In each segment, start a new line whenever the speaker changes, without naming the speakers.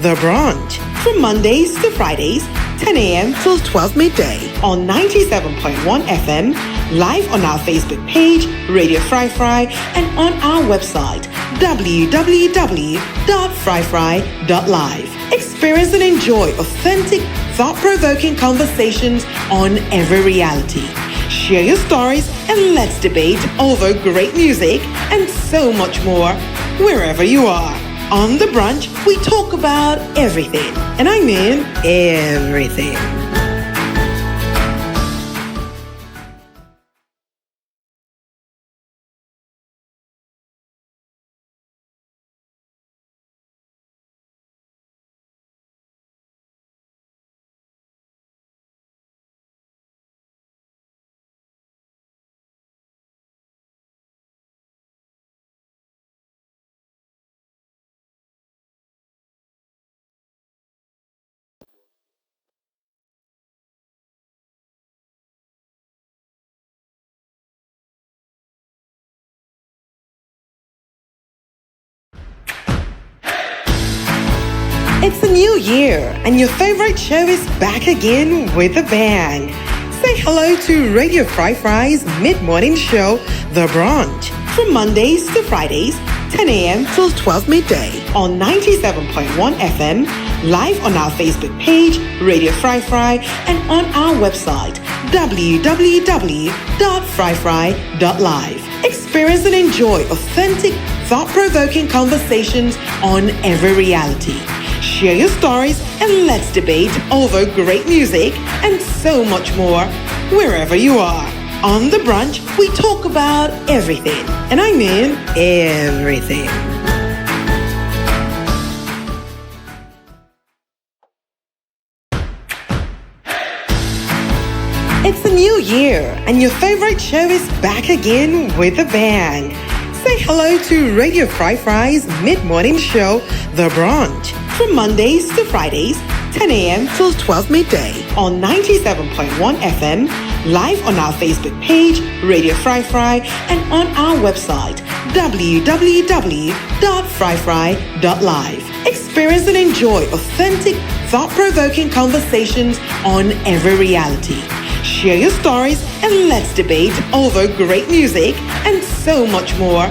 The Brunch, from Mondays to Fridays, 10 a.m. till 12 midday on 97.1 FM, live on our Facebook page, Radio Fry Fry, and on our website, www.fryfry.live. Experience and enjoy authentic, thought-provoking conversations on every reality. Share your stories and let's debate over great music and so much more wherever you are. On The Brunch, we talk about everything, and I mean everything. It's a new year, and your favorite show is back again with a bang. Say hello to Radio Fry Fry's mid-morning show, The Brunch, from Mondays to Fridays, 10 a.m. till 12 midday on 97.1 FM, live on our Facebook page, Radio Fry Fry, and on our website, www.fryfry.live. Experience and enjoy authentic, thought-provoking conversations on every reality. Share your stories and let's debate over great music and so much more wherever you are. On The Brunch, we talk about everything, and I mean everything. It's a new year, and your favorite show is back again with a bang. Say hello to Radio Fry Fry's mid-morning show, The Brunch, from Mondays to Fridays, 10 a.m. till 12 midday on 97.1 FM, live on our Facebook page, Radio Fry Fry, and on our website, www.fryfry.live. Experience and enjoy authentic, thought-provoking conversations on every reality. Share your stories and let's debate over great music and so much more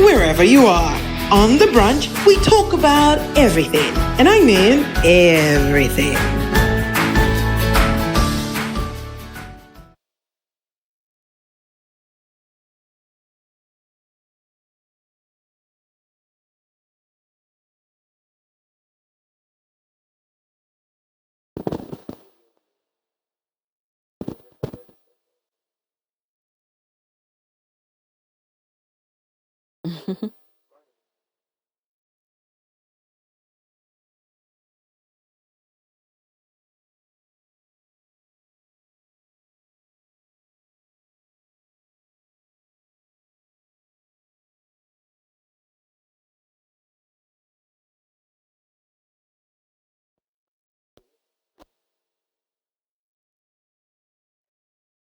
wherever you are. On The Brunch, we talk about everything, and I mean everything.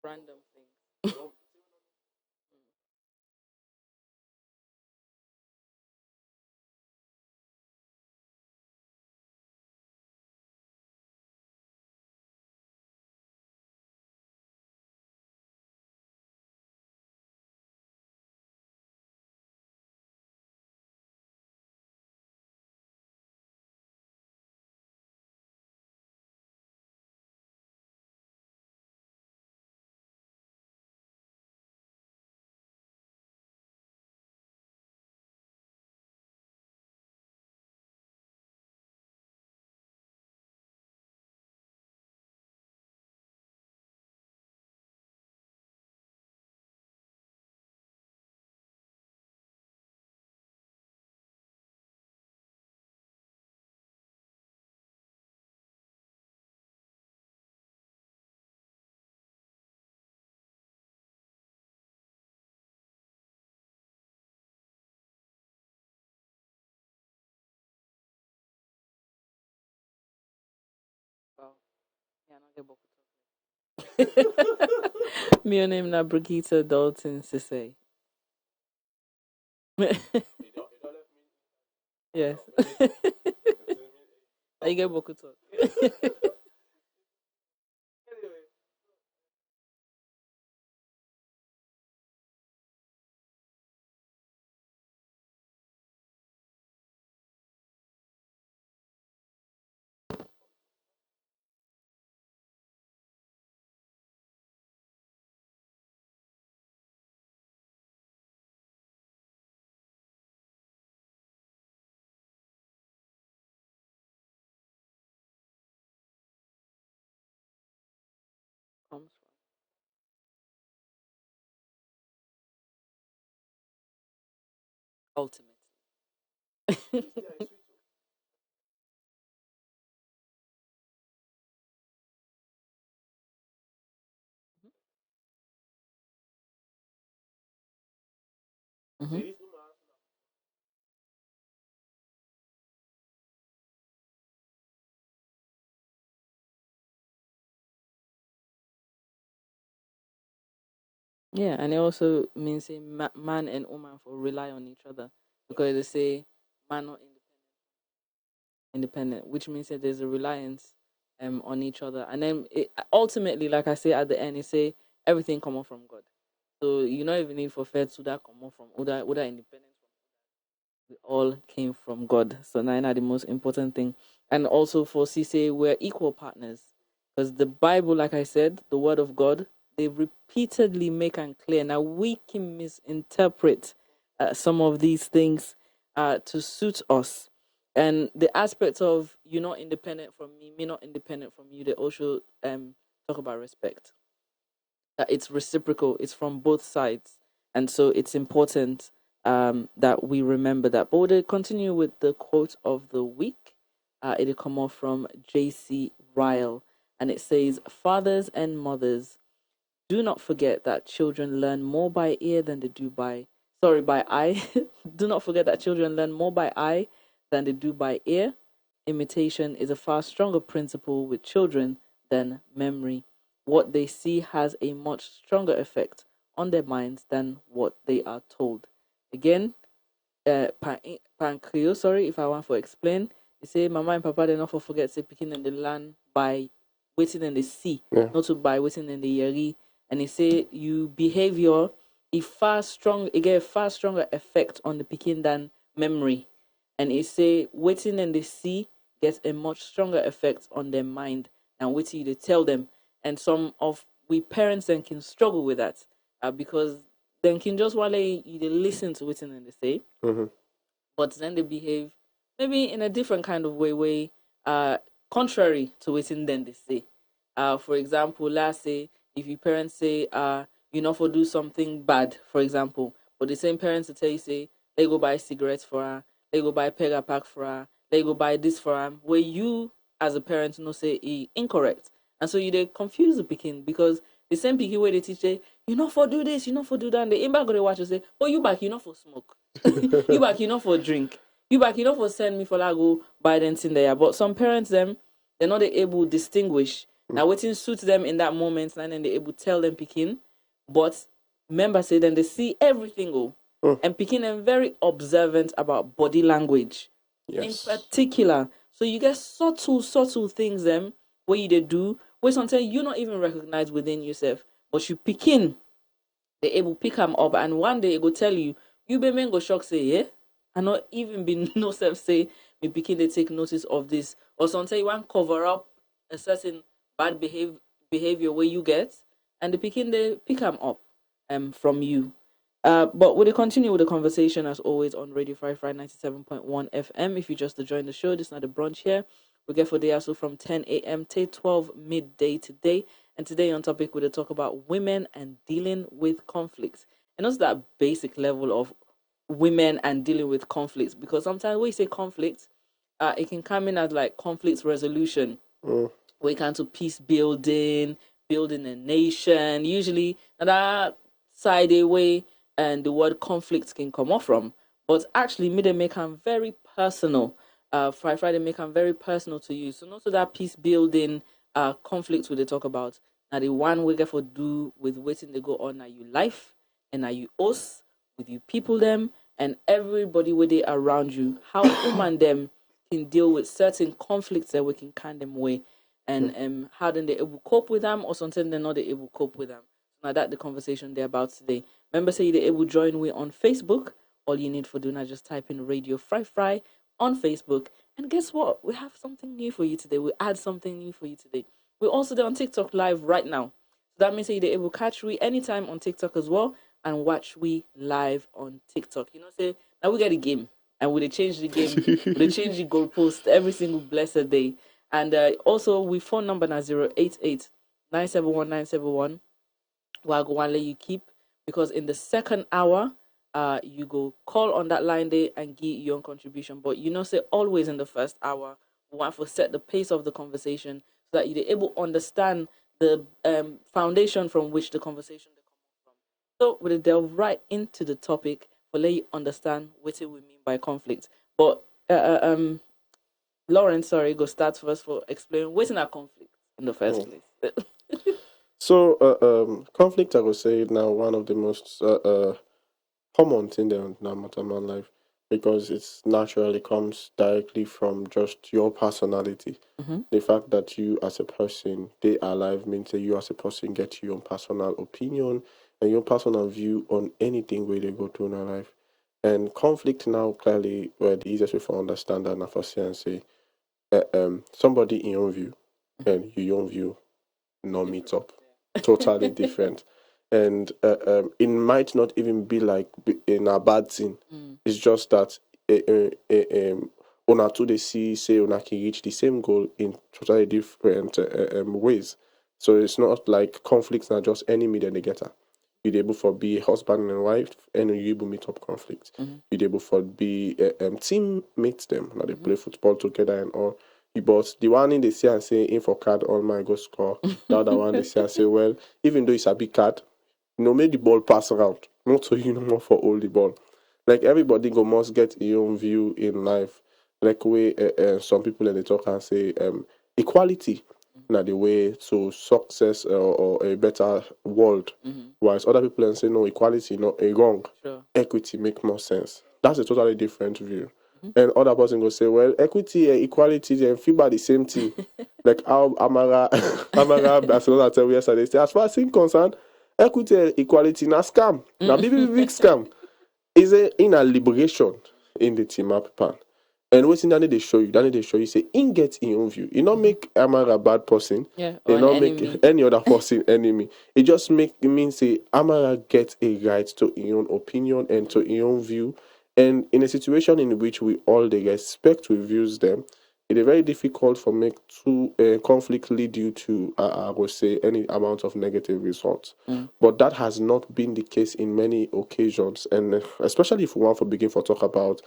Random things. Wow. Yeah, not get My name is Brigitte Dalton-Sesay. Yes. I get boku talk. Comes from ultimate. Mhm. Yeah, and it also means a man and woman for rely on each other because they say man not independent, which means that there's a reliance on each other, and then ultimately, like I say at the end, you say everything come off from God. So you not even need for fair to that come off from other independent. We all came from God. So nine are the most important thing. And also for CC, we're equal partners. Because the Bible, like I said, the word of God, they repeatedly make and clear. Now we can misinterpret some of these things to suit us. And the aspect of you're not independent from me not independent from you, they also talk about respect, that it's reciprocal, it's from both sides. And so it's important that we remember that. But we'll continue with the quote of the week. It'll come off from J.C. Ryle, and it says, "Fathers and mothers, do not forget that children learn more by ear than they do by eye. Do not forget that children learn more by eye than they do by ear. Imitation is a far stronger principle with children than memory. What they see has a much stronger effect on their minds than what they are told." Again, Pancreas, sorry if I want to explain. You say mama and papa they not for forget say picking in the land by waiting in the sea, not to by waiting in the yeri. And he say you behavior it get a far stronger effect on the picking than memory. And he say waiting in the sea gets a much stronger effect on their mind than waiting they tell them. And some of we parents then can struggle with that because then can just while you dey listen to waiting and they say, but then they behave maybe in a different kind of way contrary to what then they say. For example, let's say if your parents say you not for do something bad, for example, but the same parents will tell you say, "Let go buy cigarettes for her, let go buy pega pack for her, let go buy this for her," where you as a parent know say incorrect. And so you they confuse the picking because the same picky way they teach say, "You not for do this, you not for do that," and the back go they watch you say, "Oh, you back, you not for smoke." You back, you know, for drink. You back, you know, for send me for like go buy them thing there. But some parents them they're not able to distinguish. Now waiting suits them in that moment, and then they're able to tell them picking. But members say then they see everything go. And picking them very observant about body language. In particular. So you get subtle things them where you they do, where sometimes you not even recognize within yourself. But you picking they able pick them up, and one day it go tell you, you be men go shock say, yeah, and not even be no self say me picking they take notice of this, or sometimes you want cover up a certain bad behavior where you get, and the picking they pick them up from you. But we'll continue with the conversation as always on Radio Fry Fry 97.1 FM. If you just joined the show, this is not a brunch here. We get for day also from 10 a.m. to 12 midday today. And today on topic, we'll talk about women and dealing with conflicts. And also that basic level of women and dealing with conflicts. Because sometimes when you say conflict, it can come in as like conflict resolution. We can to peace building, building a nation. Usually that side away and the word conflict can come off from. But actually, me they make them very personal. Friday make them very personal to you. So not to that peace building conflict we they talk about. Now the one we get for do with waiting they go on now you life and now you us with you people them and everybody where they around you. How woman them can deal with certain conflicts that we can kind them away, and how then they able cope with them, or something they're not able cope with them. Now that the conversation they're about today. Remember, say they're able join we on Facebook. All you need for doing is just type in Radio Fry on Facebook. And guess what? We have something new for you today. We add something new for you today. We're also there on TikTok live right now. So that means that you're able to catch we anytime on TikTok as well and watch we live on TikTok. Say now we get a game and we change the game, we change the goalpost every single blessed day. And also we phone number now 088 971 971. Well, I'll go and let you keep, because in the second hour, you go call on that line there and give your own contribution. But say always in the first hour, we want to set the pace of the conversation so that you're able to understand the foundation from which the conversation they come from. So we'll delve right into the topic for let you understand what we mean by conflict. But Lauren, sorry, go start first for explaining what's in a conflict in the first place.
So, conflict, I would say now one of the most common thing in our man life, because it naturally comes directly from just your personality. The fact that you as a person stay alive means that you as a person get your own personal opinion and your personal view on anything where they go through in our life. And conflict now clearly, the easiest way for understand that now for say and say, somebody in your view and your own view no meet up, totally different. And it might not even be like in a bad thing. It's just that una two they see say una can reach the same goal in totally different ways. So it's not like conflicts are just enemy then they get her. You're able for be a husband and wife and you able meet up conflict. You're able for be teammates them. Now they play football together and all. But the one in they say and say in for card all my go score. The other one they say and say, well, even though it's a big card, make the ball pass around. Not so you know more for all the ball. Like everybody go must get your own view in life. Like way some people they talk and say equality. Now the way to success or a better world. Whilst other people say no, equality not a wrong.
Sure.
Equity make more sense. That's a totally different view. And other person go say, well, equity and equality and feel by the same thing. Like how Amara Barcelona tell me yesterday, say, as far as I'm concerned, equity and equality na scam. Na big scam. Is in a liberation in the team up pan. And what's in that they show you, say, in get in your own view. You not make Amara a bad person.
Yeah,
You
or
not
an
make
enemy.
any other person enemy. It just means say Amara gets a right to your own opinion and to your own view. And in a situation in which we all they respect we views them, it is very difficult for make two conflict lead you to I would say any amount of negative results. But that has not been the case in many occasions, and especially if we want to begin to talk about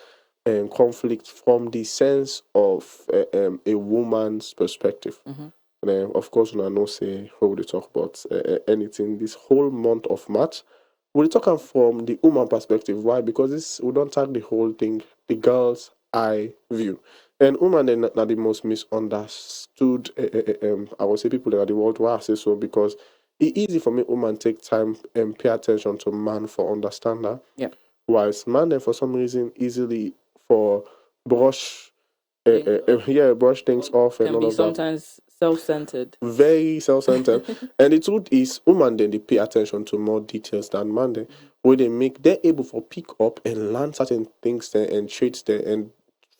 conflict from the sense of a woman's perspective. And of course, we know say how we talk about anything this whole month of March. We're talking from the woman perspective. Why? Because we don't take the whole thing, the girl's eye view. And women are the most misunderstood, I would say, people that are the world. Why I say so? Because it's easy for me, woman, take time and pay attention to man for understand that.
Yeah.
Whilst man, then for some reason, easily for brush, brush things off and
Can
all
be
of that.
sometimes self-centered.
Very self-centered. And the truth is, women then they pay attention to more details than man then. Where they're able to pick up and learn certain things there and traits there. And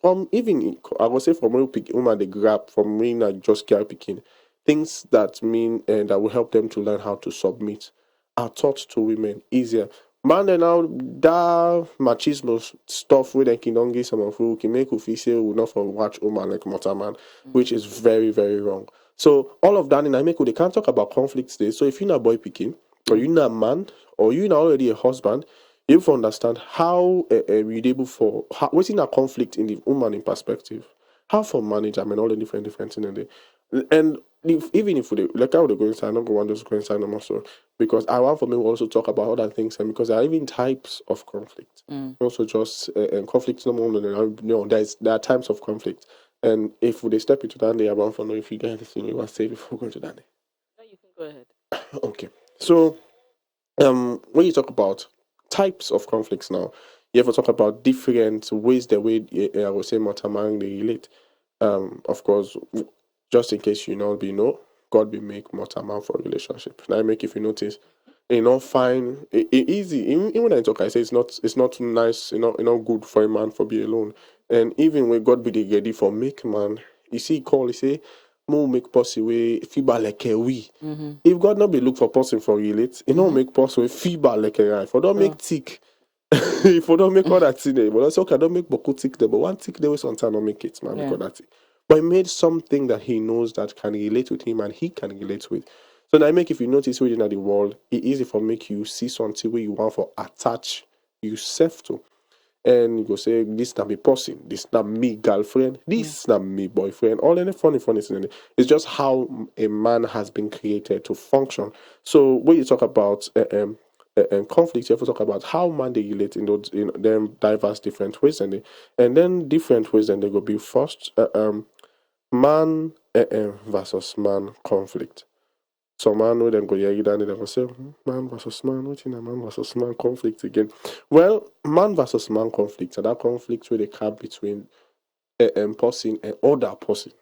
from even I would say from real pick woman they grab from me not just care picking things that mean and that will help them to learn how to submit are taught to women easier. Man, then now that machismo stuff where they can don't get some of who can make you feel say will not for watch woman like Mota man, which is very, very wrong. So all of that in I make they can't talk about conflicts there. So if you're not boy picking, or you're not a man, or you're not already a husband, you have to understand how you're able for what's in a conflict in the woman in perspective, how for manage all the different things in there. And even if we like how they go inside, I'm not going to just go inside no more so because I want for me to also talk about other things and because there are even types of conflict. Also just conflict no more there are types of conflict. And if they step into that day, I want to know if you get anything you want to say before going to that day.
No, you can go ahead.
Okay. So when you talk about types of conflicts now, You ever talk about different ways the way I would say Motamang they relate. Of course, just in case you know, God will make Motamang for relationship. Now make if you notice, fine, easy. Even when I talk, I say it's not nice, good for a man for be alone. And even when God be the ready for make man, you see, he say, more make pussy way feeble like a we. If God not be look for person for relate, make pussy way feeble like a guy. For don't make tick. If we don't make all that thing, but I say, okay, I don't make Boku tick there, but one tick there was sometimes not make it, man,
Yeah.
because that's it. But he made something that he knows that can relate with him and he can relate with. So now make if you notice within the world, it's easy for make you see something where you want for attach yourself to. And you go say, this not me person, this not me girlfriend, this not me boyfriend, all any funny things in it. It's just how a man has been created to function. So when you talk about conflict, you have to talk about how man they relate in those in them diverse different ways, and then different ways, and they go be first man versus man conflict. So man with them go yeah, down and they go say man versus man, what's in a man versus man conflict again? Well, man versus man conflict, and that conflict where they cap between a person and other person.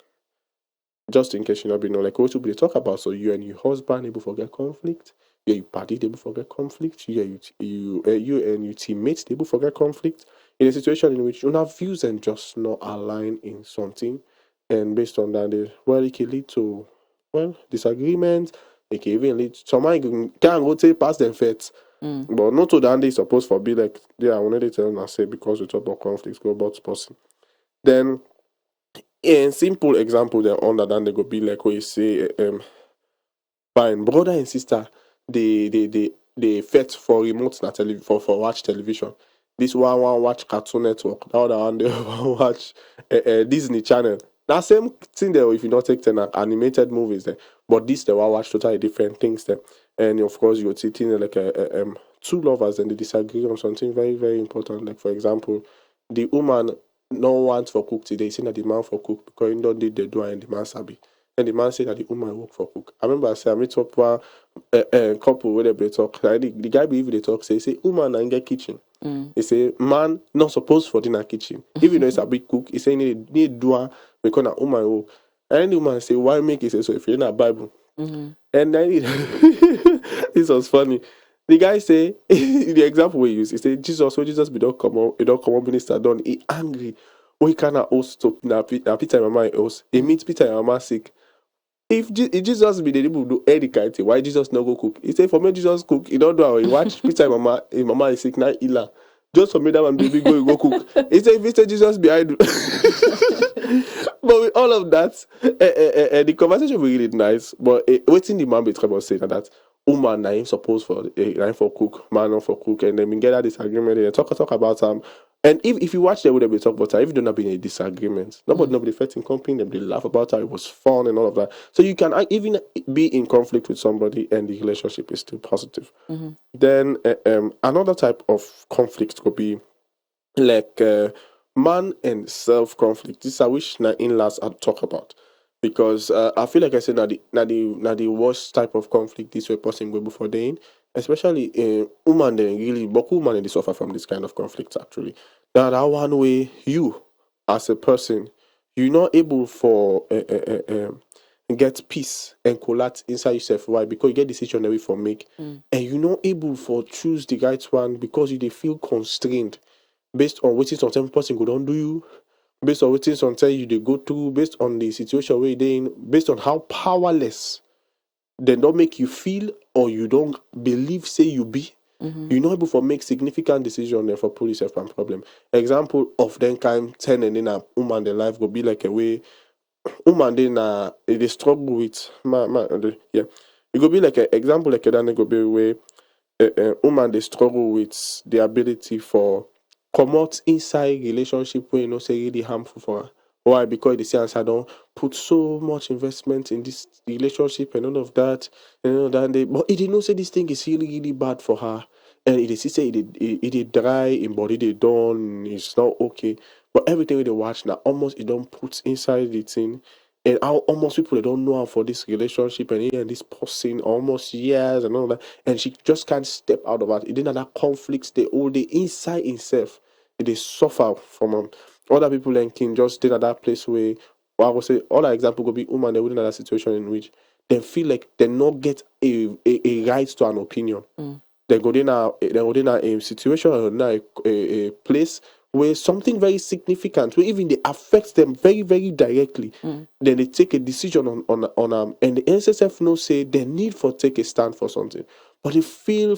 Just in case you not be know, like what we talk about. So you and your husband able forget conflict. Yeah, you party able forget conflict. Yeah, you and your teammates able forget conflict. In a situation in which you have views and just not align in something, and based on that, it can lead to disagreement. It can even lead to someone can go take past them fates. But not to that they supposed for be like I wanted to tell them I say because we talk about conflicts, go about person. Then in simple example, then under than they go be like what you say, fine, brother and sister, they fet for remote na for watch television. This one watch Cartoon Network, the other one they one watch Disney Channel. Now same thing there if you not take ten animated movies there, but this they will watch totally different things there. And of course you're sitting like two lovers and they disagree on something very very important. Like for example, the woman no want for cook today, saying that the man for cook because he don't did the do and the man sabi. And the man said that the woman work for cook. I remember I said I meet up one couple where they talk. Like the guy believe they talk say woman and get kitchen. He say man not supposed for dinner kitchen. Even though it's a big cook, he say need do because a woman work. And the woman say why make it say so if you're not Bible. And then this was funny. The guy say the example we use, he say Jesus, when Jesus be don't come up minister done, he angry. When he cannot host to Peter and Mama host. He meets Peter and Mama sick. If Jesus be the able to do any kind of thing, why Jesus not go cook? He say for me Jesus cook, he don't do how he watch Peter and Mama, his mama is sick now Ila. Just for me that one baby go cook. He say if he say Jesus behind but with all of that, the conversation was really nice. But waiting the man be trouble saying that woman na him suppose for cook, man not for cook, and then we get that disagreement and talk about and if you watch them, would be talk about how if there not been a disagreement, nobody felt in company, they laugh about how it was fun and all of that. So you can even be in conflict with somebody and the relationship is still positive. Then another type of conflict could be like man and self conflict. This I wish na in-laws I'd talk about. Because I feel like I said the worst type of conflict this way person go before they in, especially woman they really but woman they suffer from this kind of conflicts actually. Now that one way you as a person you're not able for get peace and collapse inside yourself. Why? Because you get decision away for make and you're not able for choose the right one because you they feel constrained based on what some person go don't do you, based on what sometimes you they go through, based on the situation where they in, based on how powerless they don't make you feel or you don't believe say you be. You're not able to make significant decision there for police and problem. Example of them kind 10 and then a woman their life go be like a way woman then they struggle with yeah. It could be like an example like a then go be way woman they struggle with the ability for come out inside relationship where you know say really harmful for her. Why? Because they say as I don't put so much investment in this relationship and all of that, and all that. But it did not say this thing is really, really bad for her. And it is say it did dry in body they done, it's not okay. But everything they watch now almost it don't put inside the thing and how almost people they don't know her for this relationship and this person almost years and all that, and she just can't step out of it. It didn't that conflicts the all the inside himself. They suffer from other people and can just stay at that place where, well, I would say other example could be woman they wouldn't have a situation in which they feel like they not get a right to an opinion. They go in a situation or in a place where something very significant, where even they affect them very, very directly. Then they take a decision on and the NSSF knows say they need for take a stand for something. But they feel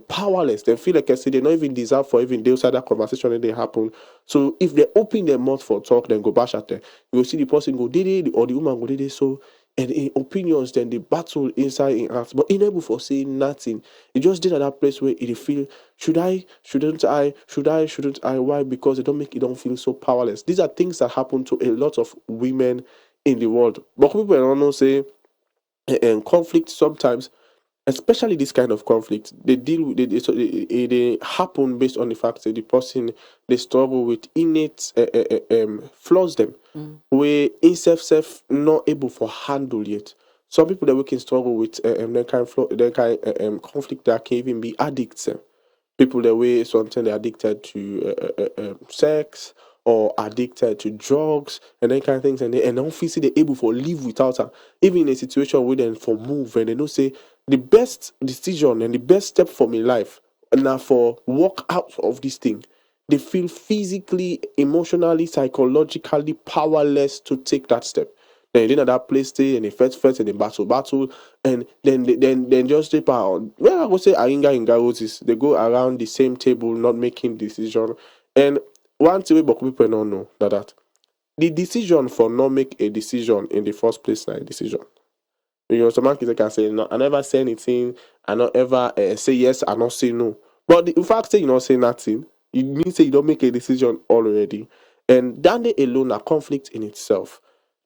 powerless. They feel like I say they don't even deserve for even those other conversation that they happen. So if they open their mouth for talk, then go bash at them. You will see the person go did it or the woman go did it. So and in opinions, then the battle inside in hearts, but unable for saying nothing. It just did at that place where it feel should I, shouldn't I, shouldn't I? Why? Because it don't feel so powerless. These are things that happen to a lot of women in the world. But people don't know say and conflict sometimes, especially this kind of conflict, they deal with they happen based on the fact that the person they struggle with innate flaws them where in self not able for handle yet. Some people that we can struggle with that kind conflict that can even be addicts. People that way sometimes they're addicted to sex or addicted to drugs and that kind of things, and they don't feel they're able for live without her, even in a situation where they for move and they don't say the best decision and the best step for my life and now for walk out of this thing. They feel physically, emotionally, psychologically powerless to take that step. Then they at that place stay and they fight and they battle, and then just step out. Well, I would say Aringa in Garotis, they go around the same table, not making decision. And one thing but people don't know that the decision for not make a decision in the first place, not a decision. Because some kids can say, no, I never say anything, I not ever say yes, I not say no. But the fact say you not say nothing, it means that you don't make a decision already. And that day alone a conflict in itself.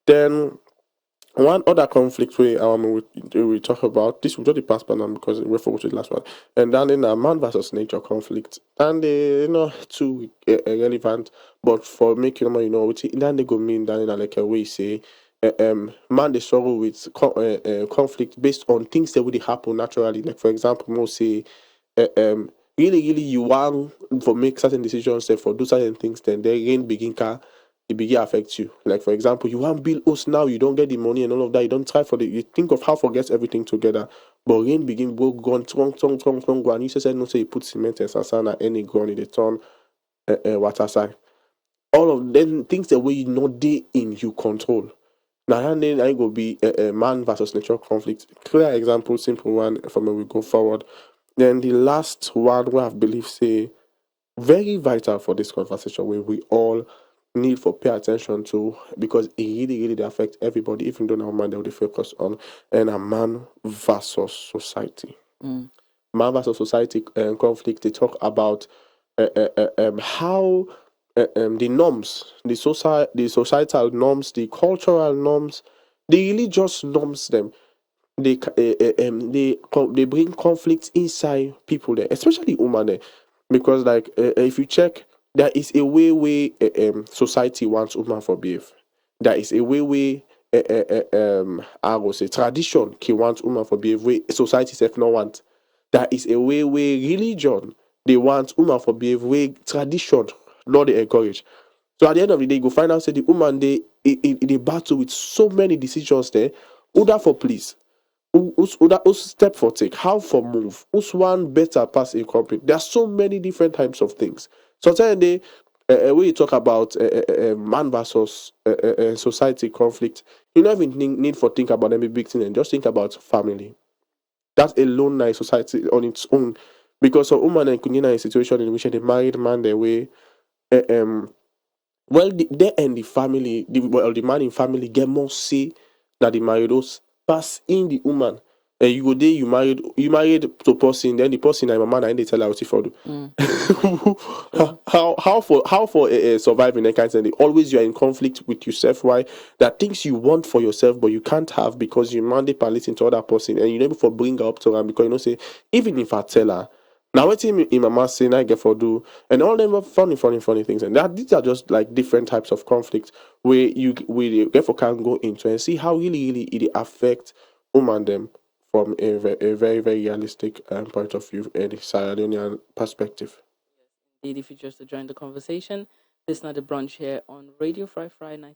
Then one other conflict we talk about, this will just pass by now because we're focused with the last one. And then in a man versus nature conflict. And they too relevant, but for making which then they go mean that in like a way say man they struggle with conflict based on things that would happen naturally. Like for example, most say really you want for make certain decisions say for do certain things, then they again it begin affect you. Like for example, you want bill us now, you don't get the money and all of that. You don't try for you think of how forget everything together. But rain begin go gone go and you say no say you put cement and sasana any ground in the turn water side. All of them things that way you not day in you control. Now and then I go be a man versus nature conflict. Clear example, simple one from where we go forward. Then the last one where I believe say very vital for this conversation where we all need for pay attention to because it really they affect everybody, even though now man they will focus on and a man versus society. Man versus society conflict. They talk about how the norms, the societal norms, the cultural norms, the religious norms them. They bring conflicts inside people there, especially women there, because like if you check, there is a way society wants women for behave. There is a way I will say tradition can want women for behave way society self not want. There is a way religion they want women for behave way tradition not they encourage. So at the end of the day, you go find out say the woman they battle with so many decisions there. Order for please. Who's step for take, how for move, who's one better pass in complete. There are so many different types of things. So today, when you talk about man versus society conflict, you don't even need for think about any big thing and just think about family. That's alone nice society on its own, because a woman and in a situation in which the married man their way, they and the family, the man in family get more say that the married those pass in the woman. And you go there, you married to person, then the person and my man and they tell her what for do. How for surviving that kind of thing. Always you are in conflict with yourself. Why? There are things you want for yourself but you can't have because you mandate and listen to other person and you never for bring her up to her because say even if I tell her now what in my mouth saying I get for do and all them are funny things and that these are just like different types of conflict where we therefore can go into and see how really it affect woman them from a very very realistic point of view and a Sierra Leonean perspective.
Indeed, if you just to join the conversation, this is not the brunch here on Radio Fry Fry 97.1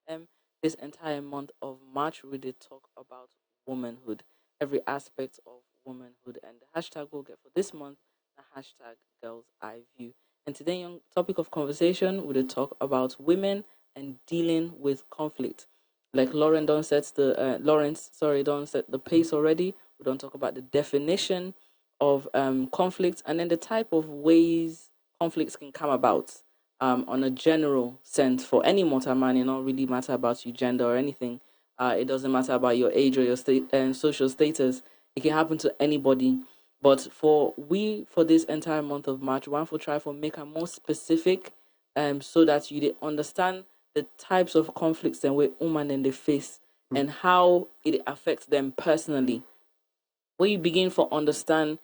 FM. This entire month of March, we did talk about womanhood, every aspect of womanhood, and the hashtag we'll get for this month, the hashtag Girls Eye View. And today, on topic of conversation, we did talk about women and dealing with conflict. Like Lawrence don't set the pace already. We don't talk about the definition of conflict and then the type of ways conflicts can come about on a general sense for any mortal man. It don't really matter about your gender or anything. It doesn't matter about your age or your state and social status. It can happen to anybody. But for this entire month of March, one for try for make a more specific so that you understand the types of conflicts and way women and they face and how it affects them personally. When you begin to understand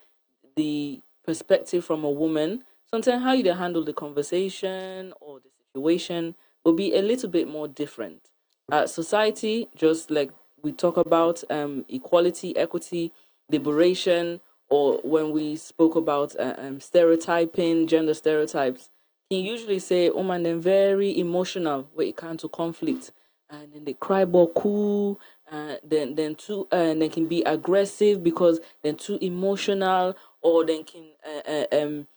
the perspective from a woman, sometimes how you handle the conversation or the situation will be a little bit more different. Society, just like we talk about equality, equity, liberation, or when we spoke about stereotyping, gender stereotypes, can usually say, oh man, they're very emotional when it comes to conflict. And then they cry boku, then can be aggressive because they're too emotional, or then can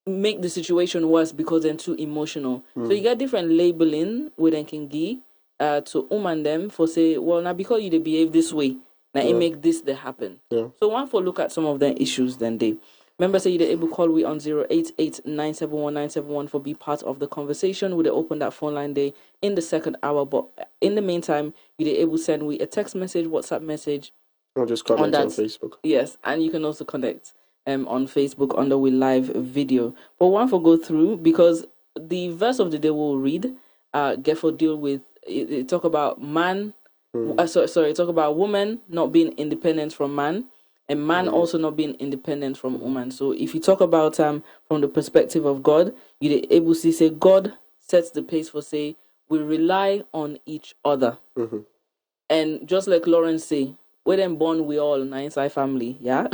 make the situation worse because they're too emotional. So you get different labeling where they can give to and them for say, well, now because you they behave this way, now it make this they happen. So one for look at some of the issues then they. Remember, say you're able to call we on 088-971-971 for be part of the conversation. We'll open that phone line day in the second hour. But in the meantime, you're able to send we a text message, WhatsApp message.
Or just comment on Facebook.
Yes, and you can also connect on Facebook under we live video. But one for go through, because the verse of the day we'll read, get for deal with, it talk about man, talk about woman not being independent from man. And man also not being independent from woman. So if you talk about from the perspective of God, you're able to say God sets the pace for say we rely on each other. And just like Lawrence say, we're then born we all in inside family, yeah.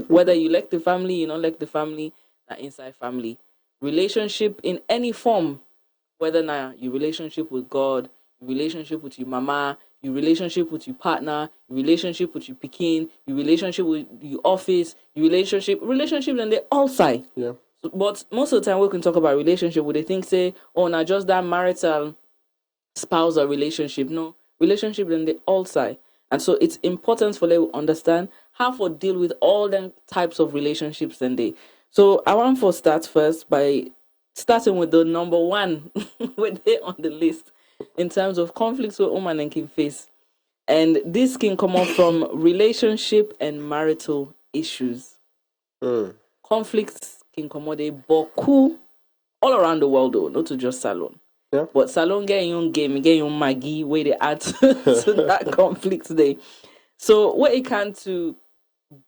Whether you like the family, you don't like the family, not inside family. Relationship in any form, whether now your relationship with God, your relationship with your mama, your relationship with your partner, your relationship with your pikin, your relationship with your office, your relationship, and they all side.
Yeah.
But most of the time we can talk about relationship where they think say, oh, not just that marital spousal relationship. No, relationship then they all side. And so it's important for them to understand how to deal with all them types of relationships and they. So I want to start first by starting with the number one with they on the list in terms of conflicts with woman and can face. And this can come up from relationship and marital issues. Conflicts can come out boku all around the world though, not to just salon.
Yeah.
But salon get your own game, get your own Maggie where they add to that conflict today. So what it can to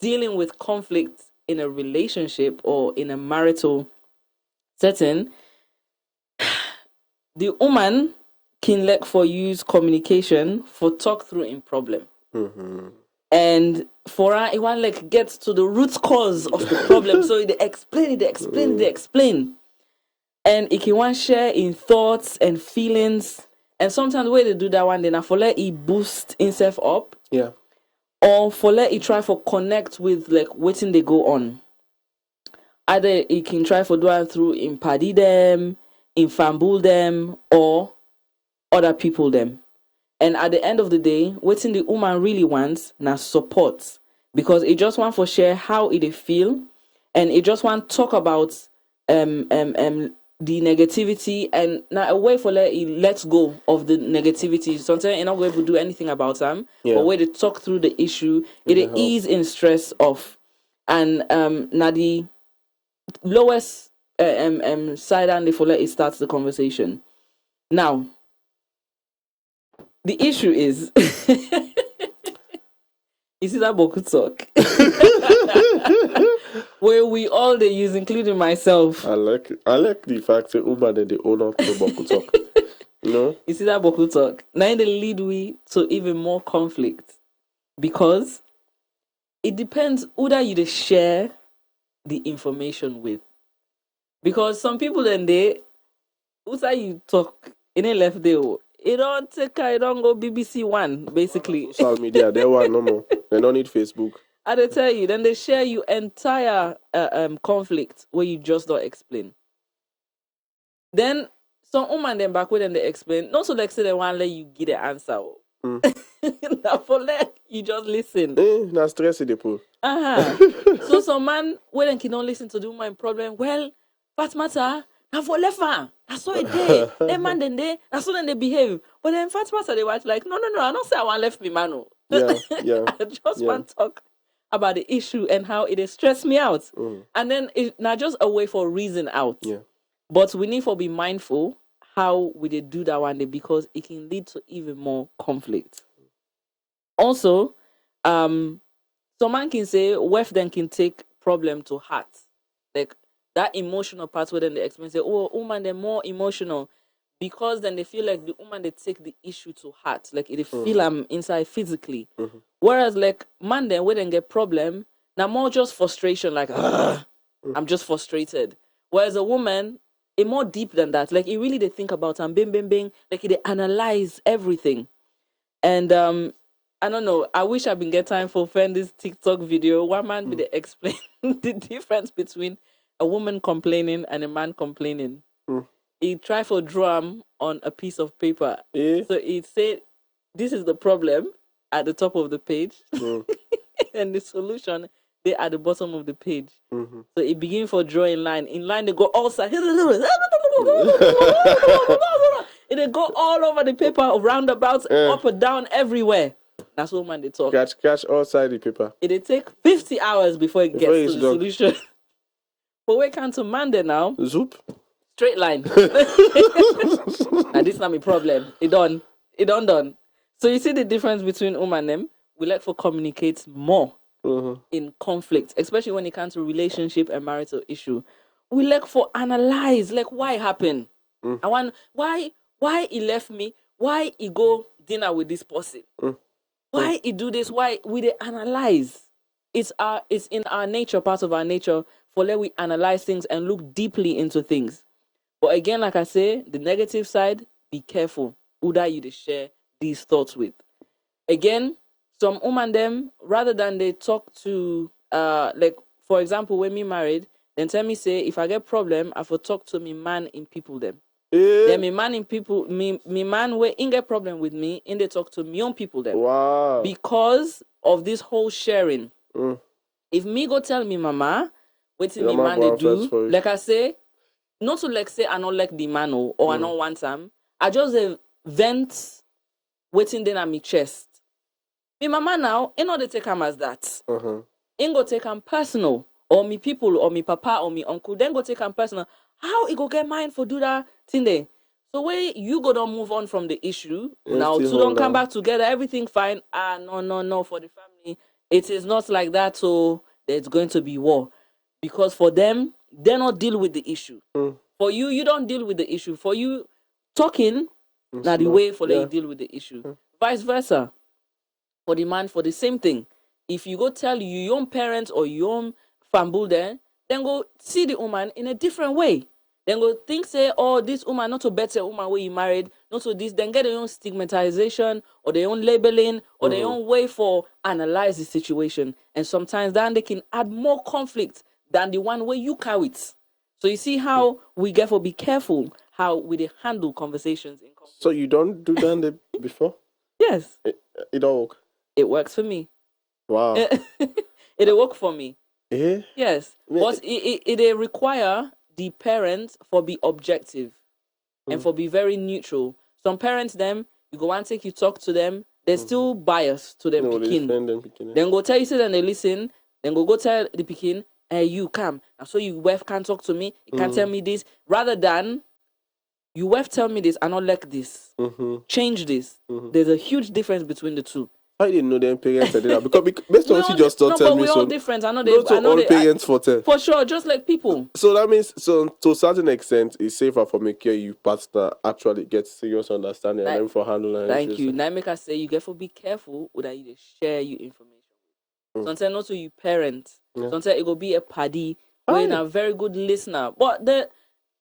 dealing with conflict in a relationship or in a marital setting, the woman can let for use communication for talk through in problem. And for her, it want like get to the root cause of the problem. So they explain. And it can want share in thoughts and feelings. And sometimes the way they do that one, then for let it boost himself up.
Yeah.
Or for let it try for connect with like waiting they go on. Either it can try for doing through in paddy them, in fambul them, or other people them. And at the end of the day, what the woman really wants now support, because it just want for share how it feel, and it just want talk about the negativity, and now a way for let go of the negativity. Sometimes you're not going to do anything about them, but way to talk through the issue, it ease in stress off. And now the lowest side and the for let it starts the conversation. Now the issue is you see that boku talk where we all they use, including myself.
I like the fact that woman and the owner of the boku talk. No.
You see that boku talk? Now they lead we to even more conflict because it depends who that you share the information with. Because some people then who say you talk in a left day, it don't take it don't go BBC One basically.
Social media, they want no more. They don't need Facebook.
I they tell you, then they share you entire conflict where you just don't explain. Then some woman then back when they explain, not so like say they want let you get the answer. Now for let you just listen.
Na stress the pool.
So some man when can not listen to the woman problem. Well, what matter? Now for left man, that's what it did. That man then that's how they behave. But then fat matter they watch like no. I don't say I want left me man.
Yeah.
I just want to talk about the issue and how it has stressed me out. And then it's not just a way for reason out.
Yeah.
But we need to be mindful how we did do that one day because it can lead to even more conflict. Also, some man can say wife then can take problem to heart. Like that emotional part where then they explain say, oh, woman they're more emotional because then they feel like the woman they take the issue to heart. Like they feel I'm inside physically. Whereas like man then when they get problem, now more just frustration, like I'm just frustrated. Whereas a woman, it more deep than that. Like it really they think about and bing, like they analyze everything. And I don't know. I wish I've been get time for this TikTok video. One man did explain the difference between a woman complaining and a man complaining. He tried for drum on a piece of paper. So he said, "This is the problem at the top of the page, and the solution they at the bottom of the page." So he begin for drawing line. In line they go all sides. And they go all over the paper, roundabouts, up and down, everywhere. That's what man they talk.
Catch all side the paper.
It take 50 hours before it gets to the solution. But we can't to man there now.
Zoop.
Straight line. Now this not my problem. It done. So you see the difference between and them. We like for communicate more in conflict, especially when it comes to relationship and marital issue. We like for analyze, like why it happened. I want why he left me, why he go dinner with this person, why he do this, why we they analyze. It's in our nature, part of our nature, for let we analyze things and look deeply into things. But again, like I say, the negative side, be careful who that you share these thoughts with. Again, some woman them, rather than they talk to like for example, when me married, then tell me say if I get problem, I for talk to me man in people them. Then me man in people, me man where in get problem with me, in they talk to me own people them.
Wow.
Because of this whole sharing. If me go tell me mama, waiting me man they do, like I say, not to like say I don't like the man or I don't want them. I just vent waiting then at me chest. Me mama now, ain't not they take him as that. Ain't go take him personal. Or me people, or me papa, or me uncle, then go take him personal. How he go get mine for do that thing there? So when you go don't move on from the issue, now two don't come back together, everything fine. No, for the family, it is not like that, so there's going to be war. Because for them, they not deal with the issue. For you don't deal with the issue. For you, talking, now the way for you deal with the issue. Vice versa. For the man, for the same thing. If you go tell your own parents or your own family there, then go see the woman in a different way. Then go think, say, oh, this woman not a better woman where you married, not to this, then get their own stigmatization or their own labeling or their own way for analyze the situation. And sometimes then they can add more conflict than the one where you carry it. So you see how we get to be careful how we handle conversations in conflict.
So you don't do that before?
Yes.
It don't work?
It works for me.
Wow.
It work for me. Yes.
Yeah.
But it require the parents for be objective and for be very neutral. Some parents them, you go and take you talk to them, they're still biased to them pikin. Then go tell you say then they listen, then go tell the pikin, hey, you come. And so you wife can't talk to me, you can't tell me this. Rather than you wife tell me this, I not like this. Change this. There's a huge difference between the two.
How you know them parents and that? Because based on what you just
no,
tell
but
me,
we're all
so
different. I know
not to all parents for tell.
for sure, just like people.
So that means, so to a certain extent, it's safer for me care you partner actually get serious understanding and then for handling
Thank
issues.
you. Now make us say you get for be careful with that you share your information. Sometimes not to you parents.
Yeah.
Sometimes it will be a paddy when a very good listener. But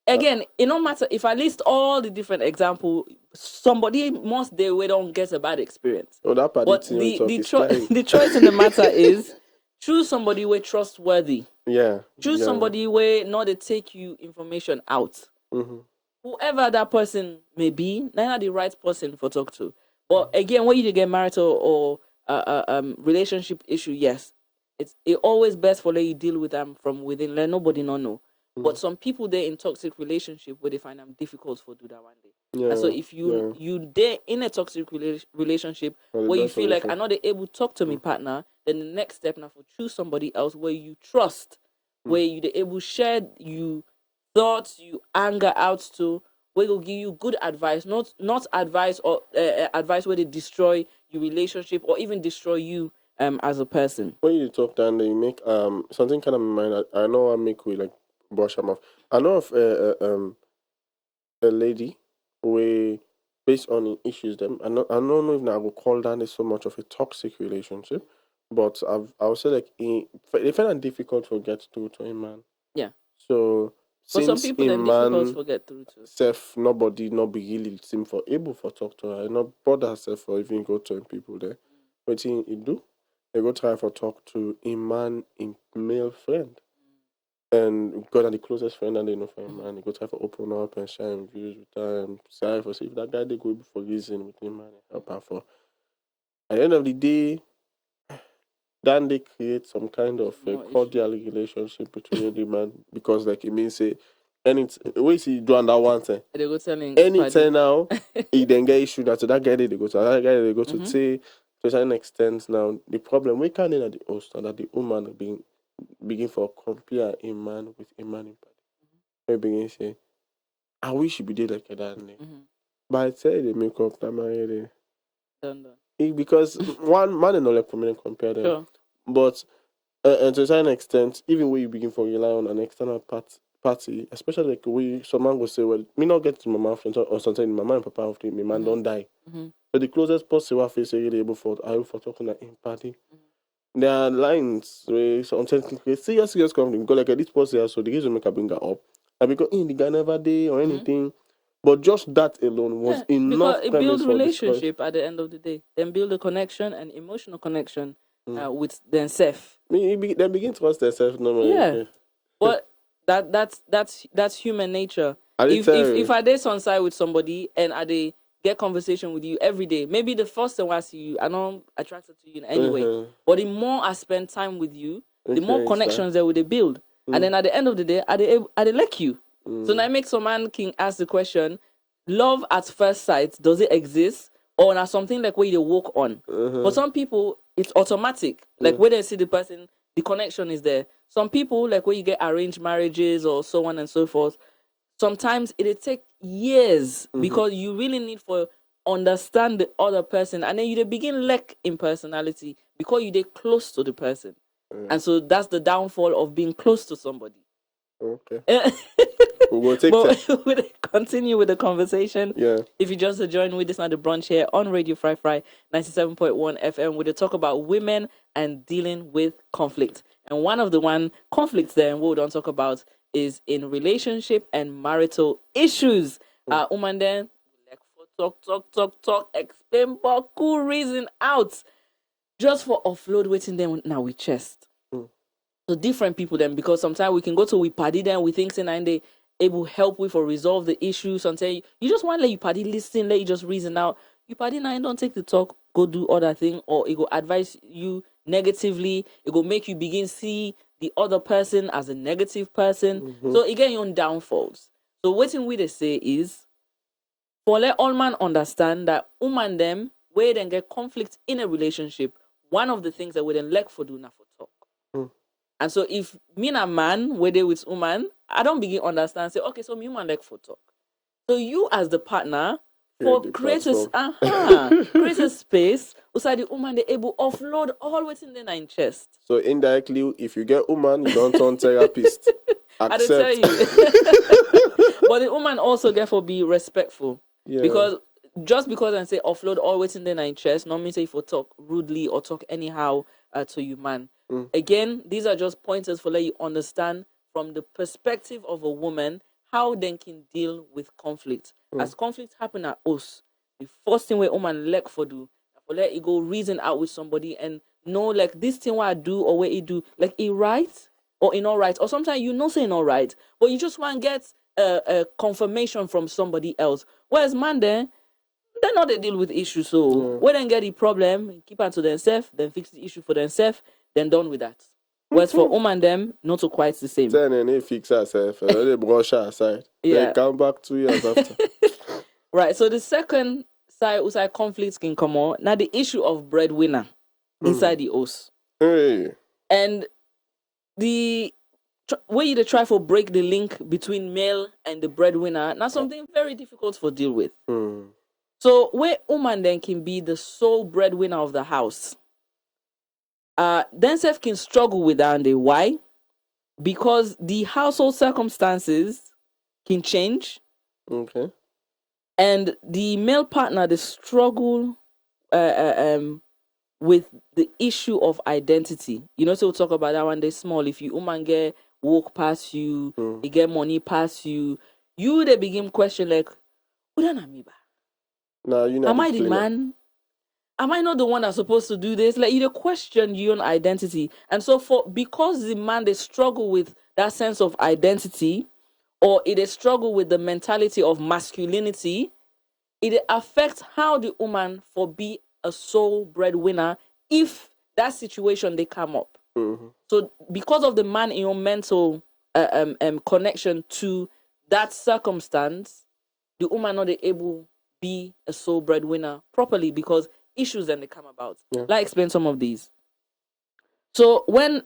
again, it no matter if I list all the different examples, somebody must they we don't get a bad experience.
Oh, that paddy
But
thing we talk is flying.
the choice in the matter is choose somebody where trustworthy.
Yeah.
Choose somebody where not they take you information out.
Mm-hmm.
Whoever that person may be, not the right person for talk to. But again, when you get marital or relationship issue, yes, it always best for you deal with them from within. Let nobody not know. But some people they in toxic relationship where they find them difficult for do that one day.
Yeah.
And so if you there in a toxic relationship where you feel like I'm not able to talk to my partner, then the next step now for choose somebody else where you trust, where you they able share you thoughts, you anger out to, where will give you good advice, not advice or advice where they destroy your relationship or even destroy you as a person.
When you talk down there, you make something kind of in mind. I know I make we like brush them off. I know of a lady where based on the issues them. I don't know if now I will call that so much of a toxic relationship, but I would say like they find it difficult to get through to a man.
Yeah.
So
For some
since
people, they're difficult to get through to.
Self nobody not be really seem for able for talk to her, not bother herself for even go to people there. What he do? They go try for talk to a man in male friend. And God are the closest friend and they know for him, man. They go try for open up and share him views with them. Sorry for see if that guy they go for reason with him, man, and help her for. At the end of the day, then they create some kind of a cordial relationship between the man because like it means say anything we see do that one thing.
They go telling
anytime now he then get issue that to that guy they go to that guy they go to say to a certain extent now the problem we can't in at the host that the woman begin for compare a man with a man in body. We begin say, I wish you be there like that. But I tell you they make up that man
done.
Because one man and not like for compare them.
Sure.
But and to a certain extent, even when you begin for rely on an external party, especially like we some man will say, well, me not get to my mouth or something, my mom and papa of the my man don't die. So the closest person I face really able for talking at in party. There are lines where sometimes serious company because like this person so the reason make a bring her up. And because the guy never did or anything. But just that alone was enough.
Because it builds relationship at the end of the day. Then build a connection and emotional connection with themselves.
They begin to trust themselves normally.
Yeah. But that's human nature. If I date on side with somebody and I get conversation with you every day, maybe the first time I see you, I know I'm attracted to you in any way. But the more I spend time with you, the more connections that they build. And then at the end of the day, I they like you. So now it makes a man can ask the question, love at first sight, does it exist? Or not something like where you walk on? For some people, it's automatic. Like when they see the person, the connection is there. Some people, like where you get arranged marriages or so on and so forth, sometimes it take years because you really need for understand the other person. And then you begin lack in personality because you get close to the person. And so that's the downfall of being close to somebody.
Okay. We'll
continue with the conversation.
Yeah.
If you just joined with us on the brunch here on Radio Fry 97.1 FM, we're to talk about women and dealing with conflict. And one of the conflicts there, and what we don't talk about is in relationship and marital issues. Woman then talk, explain but cool reason out. Just for offload waiting them now with chest. So different people then, because sometimes we can go to we party then we think and they able help with or resolve the issues. Sometimes you just want to let you party listen, let you just reason out. You party now and don't take the talk, go do other thing, or it will advise you negatively. It will make you begin see the other person as a negative person. So again, your own downfalls. So what we they say is for let all man understand that woman them where then get conflict in a relationship, one of the things that we then lack for do not for talk. And so if me and a man where they with woman, I don't begin understand. Say, okay, so me man like for talk. So you as the partner for create a space, outside the woman they able offload all waiting there in chest.
So indirectly, if you get woman, you don't turn therapist.
I don't tell
Accept.
you. But the woman also therefore be respectful.
Yeah.
Because just because I say offload all waiting there in chest, not mean say if you talk rudely or talk anyhow to you, man. Again, these are just pointers for let you understand from the perspective of a woman how they can deal with conflict. As conflict happen at us, the first thing we woman like for do, for let it go reason out with somebody and know like this thing what I do or what it do, like it right or it not right. Or sometimes you know say not right, but you just want to get a confirmation from somebody else. Whereas man then, they know they deal with issues. So when they get the problem, keep on to themselves, then fix the issue for themselves, then done with that. Whereas for woman them, not so quite the same.
Then and they fix herself, they brush her aside.
Yeah.
They come back 2 years after.
Right. So the second side conflicts can come on. Now the issue of breadwinner inside the house.
Hey.
And the way you try for break the link between male and the breadwinner, now something very difficult for deal with. So where woman then can be the sole breadwinner of the house, then self can struggle with that. And why? Because the household circumstances can change.
Okay.
And the male partner, they struggle with the issue of identity. You know, so we'll talk about that when they're small. If you woman get walk past you, you get money past you, they begin question like, who done me ba?
Now you know.
Am I the man? Am I not the one that's supposed to do this? Like you question your own identity. And so because the man they struggle with that sense of identity, or they struggle with the mentality of masculinity, it affects how the woman for be a sole breadwinner if that situation they come up. So because of the man in your mental connection to that circumstance, the woman not able be a sole breadwinner properly because issues then they come about. Like explain some of these. So when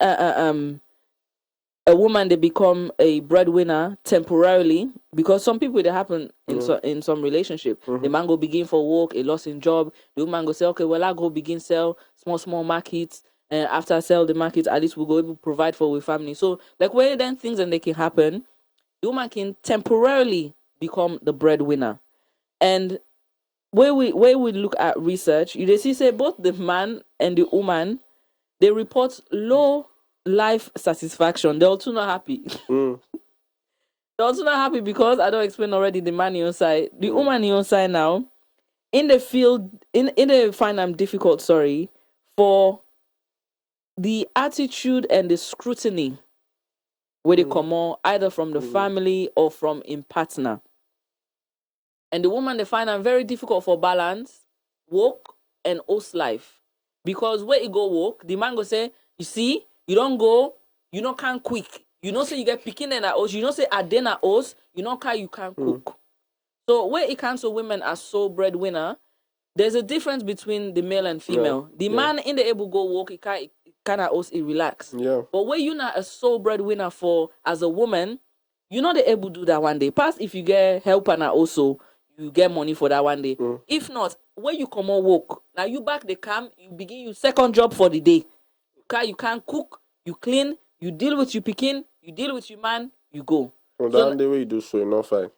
a woman they become a breadwinner temporarily, because some people they happen in some relationship. The man go begin for work, a loss in job. The woman go say, okay, well I go begin sell small markets, and after I sell the market, at least we'll go able to provide for our family. So like where then things and they can happen, the woman can temporarily become the breadwinner. And where we look at research, you see say both the man and the woman they report low life satisfaction. They're also not happy. They're also not happy because I don't explain already the man on side. The woman on side now, in the field, in the find them difficult, for the attitude and the scrutiny where they come on either from the family or from in partner. And the woman they find them very difficult for balance, work and host life. Because where you go work, the man go say, you see, you don't go, you know can't quick. You know say you get picking in at house, you know say at dinner house, you know you can't cook. So where it comes to women as sole breadwinner, there's a difference between the male and female. The man in the able go work, he can at house, he relax. But where you're not a sole breadwinner for as a woman, you're not able to do that one day. Pass if you get help and also you get money for that one day. If not, when you come on work, now you back the cam, you begin your second job for the day. You can't cook, you clean, you deal with your picking, you deal with your man, you go.
Well,
so
the way you do so, enough fine.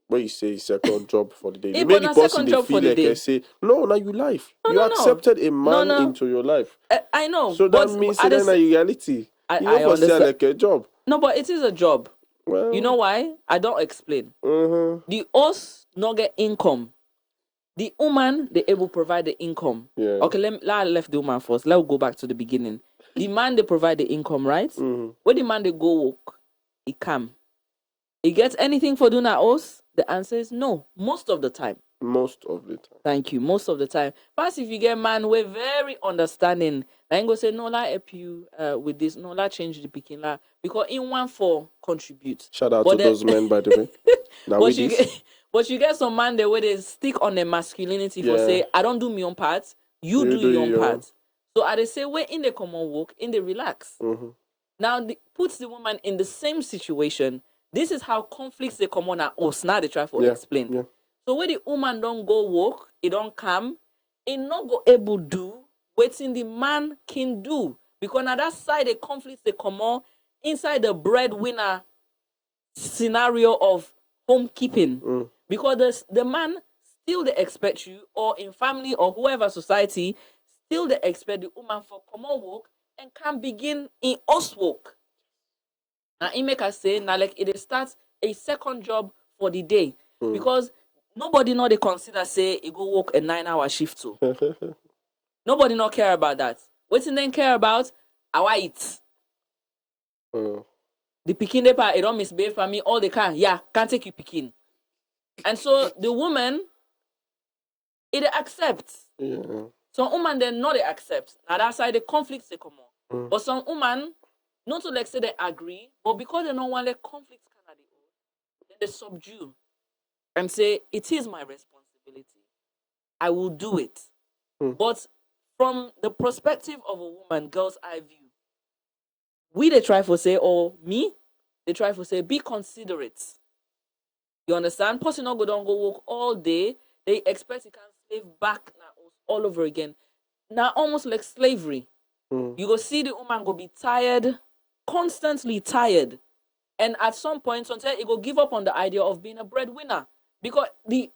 When you say second job for the day, you
but
make the
na
person
second
they
job
feel
for the
like
day.
I say, no, now you life.
No,
you
no,
accepted a man
No.
into your life.
I know.
So that means that in reality, you know, for say like a job.
No, but it is a job.
Well,
You know why? I don't explain. The us not get income. The woman, they able provide the income. Okay, let left the woman first. Let's go back to the beginning. The man, they provide the income, right? When the man, they go work, he come. He gets anything for doing at us? The answer is no. Most of the time.
Most of the time.
Thank you. Most of the time. First, if you get man, we're very understanding. I ain't gonna say, no, I help you with this. No, I change the picking. Because in one for contribute.
Shout out to those men, by the way. Now
But you get some man there where they stick on their masculinity for say, I don't do my own part, you do your own part. So I they say, we're in the common work, in the relax. Now, puts the woman in the same situation. This is how conflicts they come on at us. Now they try to explain. So when the woman don't go work, it don't come, in not go able do waiting the man can do. Because now that side the conflicts they come on inside the breadwinner scenario of homekeeping. Because the man still they expect you, or in family or whoever society, still they expect the woman for come on work and can begin in us work. Now it make us say now like it starts a second job for the day. Because nobody know they consider say it go work a 9-hour shift too. Nobody not care about that. What they care about how I eat. The pikin they it don't misbehave for me all they can. Yeah, can't take you pikin. And so the woman it accepts.
Yeah.
Some woman then not they accept. Now that's why the conflicts they come on. But some woman not to like say they agree, but because they don't want like conflicts can then they subdue and say it is my responsibility. I will do it. But from the perspective of a woman, girl's eye view, we they try for say, or me, they try for say, be considerate. You understand? Person not go down go work all day. They expect you can slave back now all over again. Now almost like slavery. You go see the woman go be tired, constantly tired. And at some point, sometimes it go give up on the idea of being a breadwinner. Because the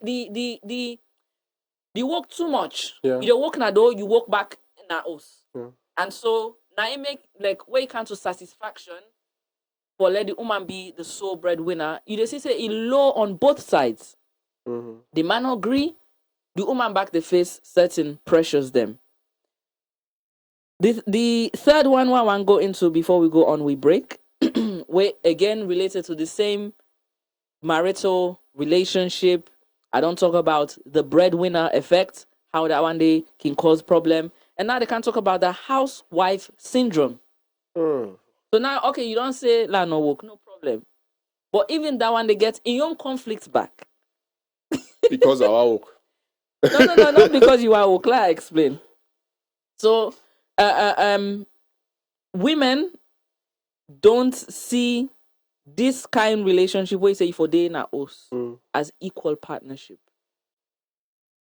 work too much.
Yeah.
You don't work na door, you work back in our house. And so now it make like way come to satisfaction for let the woman be the sole breadwinner. You just say it low on both sides. The man agree, the woman back the face certain pressures them. The third one I want to go into before we go on, we break. We again related to the same marital relationship. I don't talk about the breadwinner effect, how that one day can cause problem. And now they can talk about the housewife syndrome. So now, okay, you don't say la no work, no problem. But even that one they get in your conflict back.
Because of our work.
No, not because you are work. I explain. So, women don't see this kind of relationship where you say for they na us as equal partnership.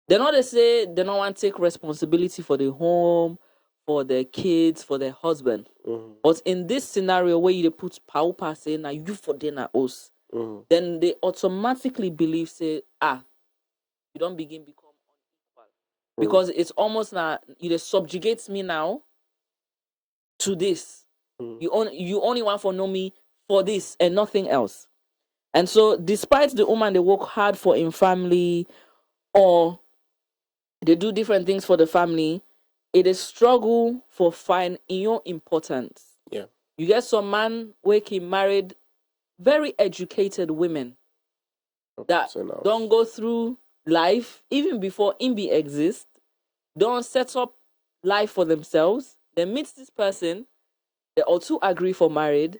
They not they say they don't want to take responsibility for the home, for their kids, for their husband. But in this scenario where you put paupa say na you for they na us, then they automatically believe say you don't become unequal. Because it's almost now it subjugates me now to this. You only want for know me for this and nothing else. And so despite the woman they work hard for in family or they do different things for the family, it is struggle for find in your importance.
Yeah.
You get some man waking married, very educated women that don't go through life even before IMBI exists, don't set up life for themselves. They meet this person, they all two agree for married.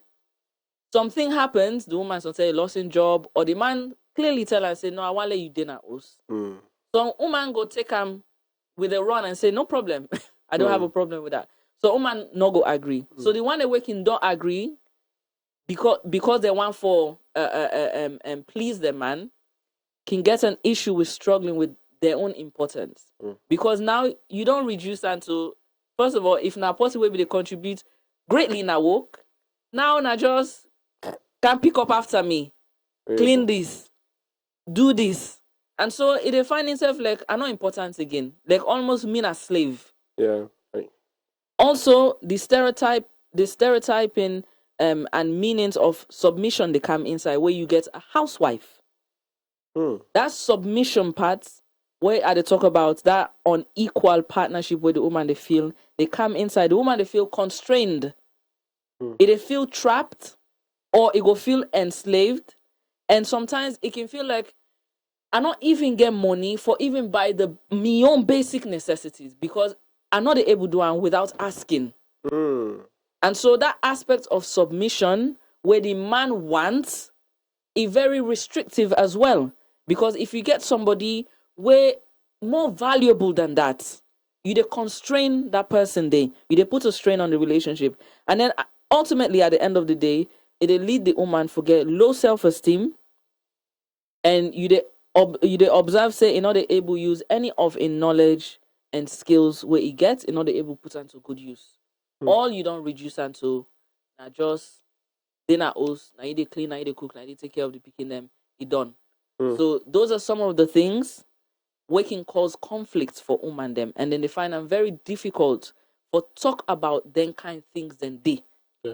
Something happens, the woman will say lost in job, or the man clearly tell her and say, no, I want to let you dinner us. Some woman go take him with a run and say, no problem. I don't have a problem with that. So woman no go agree. So the one they working don't agree because they want for please the man can get an issue with struggling with their own importance. Because now you don't reduce until, first of all, if now possible they contribute greatly in our work, now just can pick up after me, clean this, do this. And so it find itself like I'm not important again, like almost mean a slave.
Yeah. Right.
Also, the stereotyping and meanings of submission they come inside where you get a housewife. That submission part where they talk about that unequal partnership with the woman they come inside. The woman they feel constrained. They feel trapped or it go feel enslaved. And sometimes it can feel like I not even get money for even buy my own basic necessities because I'm not able to do it without asking. And so that aspect of submission where the man wants is very restrictive as well. Because if you get somebody way more valuable than that, you they constrain that person there. You they put a strain on the relationship. And then ultimately at the end of the day, it lead the woman forget low self-esteem. And you they observe say in order able use any of in knowledge and skills where he gets in order able to put into good use. All you don't reduce into now just dinner house, now you dey clean, now you dey cook, now you dey take care of the picking them, he done. So those are some of the things we can cause conflicts for and them, and then they find them very difficult for talk about them kind things than they.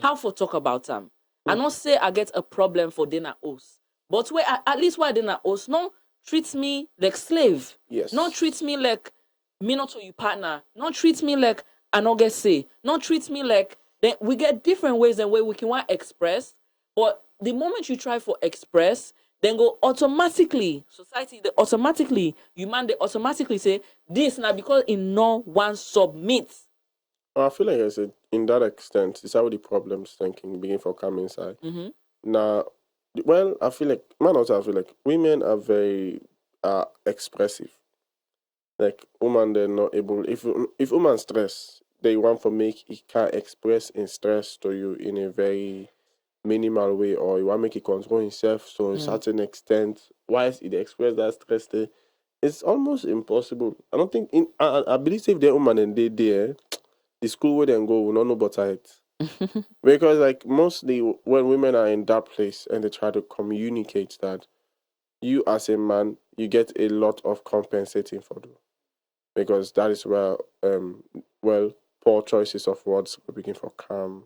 How for talk about them? I not say I get a problem for dinner house, but where at least why dinner house no treat me like slave.
Yes.
Not treat me like me not to you partner. Not treat me like I not get say. Not treat me like then we get different ways and way we can want express. But the moment you try for express, then go automatically society they automatically human they automatically say this now because in no one submits.
I feel like I said in that extent, it's how the problems thinking begin for come inside. Now, well, I feel like women are very expressive. Like woman, they're not able. If woman stress, they want to make it can express in stress to you in a very minimal way, or you want to make it control himself to a certain extent. Whilst it express that stress, there, it's almost impossible. I don't think I believe if they're woman and they there, the school where they go will not know about it. Because like mostly when women are in that place and they try to communicate that, you as a man, you get a lot of compensating for them. Because that is where poor choices of words will begin for calm,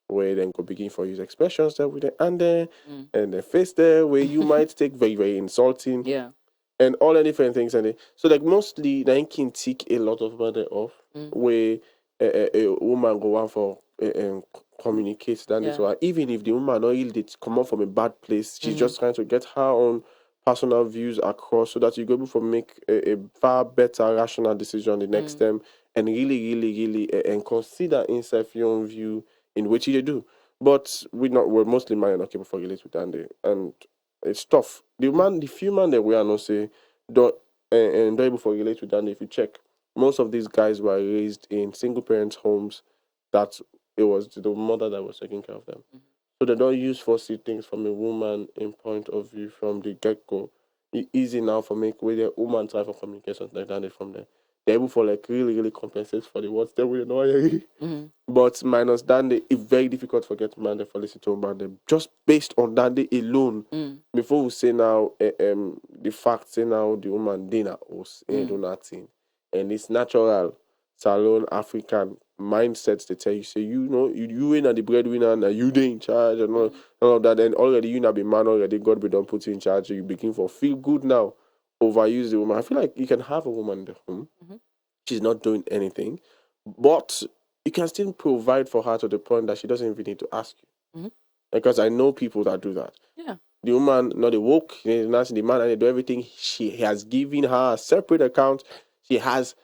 where then go begin for use expressions that with the and the face there where you might take very, very insulting.
Yeah.
And all the different things and so like mostly they can take a lot of money off where a woman go on for communicate that is why even if the woman not really come out from a bad place, she's just trying to get her own personal views across so that you go able to make a far better rational decision the next time and really and consider inside your own view in which you do. But we're mostly men not capable for relate with that and it's tough. The few man that we are not say don't able for relate with that if you check. Most of these guys were raised in single parent homes that it was the mother that was taking care of them. So they don't use foresee things from a woman in point of view from the get-go. It's easy now for make where the woman try for communication like that from there. They're able for like really compensate for the words they will know. But minus that it's very difficult for get man for listen to about them. Just based on that day alone. Before we say now the fact say now the woman dinner us do nothing. And it's natural Salon African mindsets they tell you say you ain't the breadwinner and you they in charge and all of that, and already you not be man already God be done put you in charge, so you begin for feel good now, overuse the woman. I feel like you can have a woman in the home, she's not doing anything, but you can still provide for her to the point that she doesn't even need to ask you. Because I know people that do that.
Yeah.
The woman not the work, the man and they do everything. She has given her a separate account. She has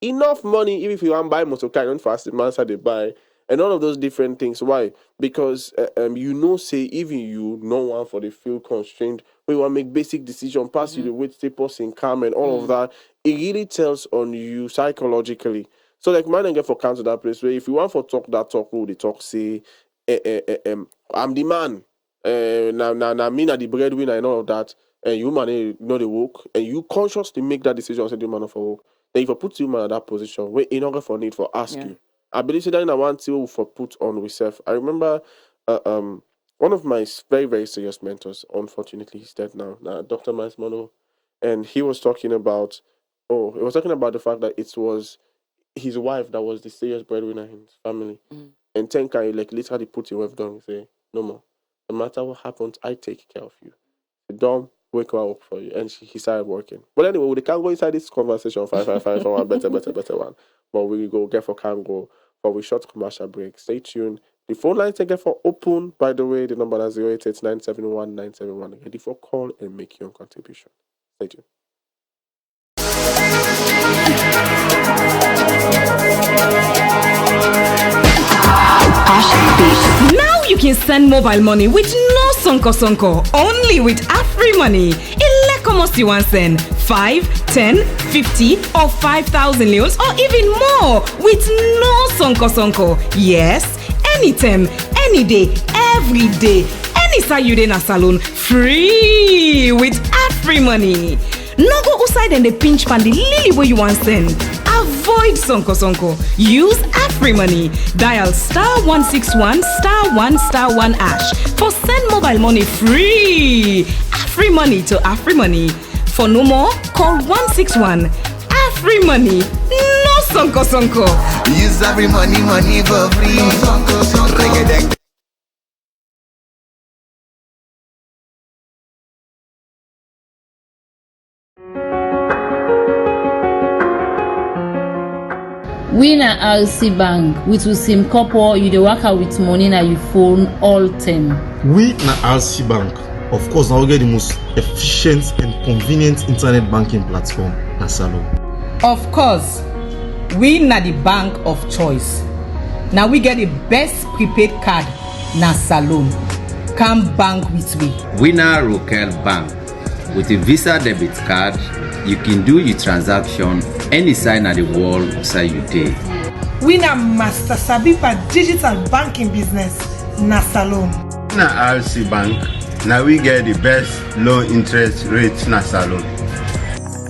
enough money, even if you want to buy motor car, don't fast the man side they buy, and all of those different things. Why? Because say even you no one for the feel constrained, we want to make basic decision, pass you the way to stay in calm and all of that. It really tells on you psychologically. So like man and get for count to that place where if you want for talk that talk, who they talk say, I'm the man, now me na the breadwinner and all of that, and you man not the work, and you consciously make that decision, say the man for work. Then if I put you man at that position, where in order for need for ask you. I believe that in a one till for put on with self. I remember one of my very, very serious mentors, unfortunately he's dead now, Dr. Miles Mono, and he was talking about the fact that it was his wife that was the serious breadwinner in his family. And Tenka like literally put your wife down and say, no more. No matter what happens, I take care of you. Don't wake her up for you. And he started working. But anyway, we can't go inside this conversation 555 for one better one. But we go get for can go for we short commercial break. Stay tuned. The phone lines again for open. By the way, the number is 088-971-971. Ready for call and make your contribution. Stay tuned.
Now you can send mobile money with no sonko, only with AfriMoney. Ilek you want send 5, 10, 50 or 5,000 leons or even more with no sonko. Yes, anytime, any day, every day, any side you in a salon, free with AfriMoney. No go outside and the pinch pan the lily where you want send. Avoid avoid sonko. Use AfriMoney. Dial *161 *1 # for send mobile money free. AfriMoney to AfriMoney. For no more, call 161. AfriMoney. No sonko.
Use AfriMoney money for free. Sonko.
We na RC Bank, with Usim Kopo, you dey work out with money na your phone all time.
We na RC Bank. Of course, now we get the most efficient and convenient internet banking platform na Salon.
Of course, we na the bank of choice. Now we get the best prepaid card na Salon. Come bank with we.
We na Rokel Bank. With a Visa debit card, you can do your transaction any side of the world outside you day.
We na Master Sabipa digital banking business na Salon.
Na RC Bank. Now we get the best low interest rates na Salon.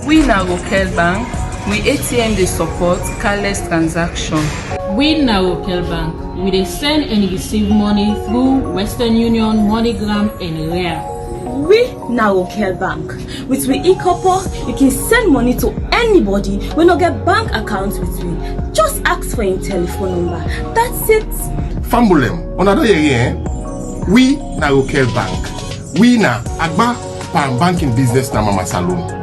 We na Rokel Bank. We ATM dey support cashless transaction.
We na Rokel Bank. We dey send and receive money through Western Union, MoneyGram and Rare.
We na Rokel Bank. With we e-copper, you can send money to anybody when you get bank account with we. Just ask for your telephone number. That's it.
Fambulem, on another year, we na Rokel Bank. We na Agba Pan banking business na Mama Salon.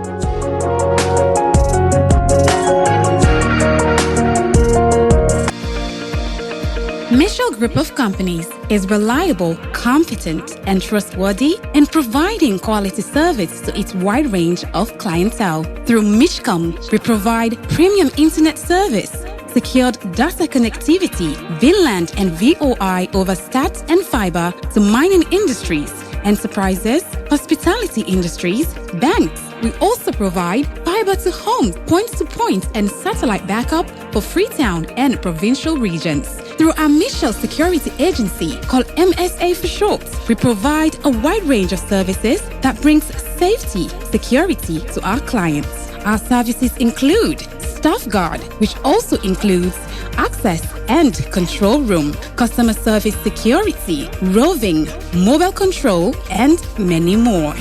Michelle Group of Companies is reliable, competent, and trustworthy in providing quality service to its wide range of clientele. Through Mishcom, we provide premium internet service, secured data connectivity, VLAN and VOI over stats and fiber to mining industries, enterprises, hospitality industries, banks. We also provide fiber to home, point-to-point, and satellite backup for Freetown and provincial regions. Through our Michelle Security Agency, called MSA for short, we provide a wide range of services that brings safety, security to our clients. Our services include Staff Guard, which also includes access and control room, customer service security, roving, mobile control, and many more.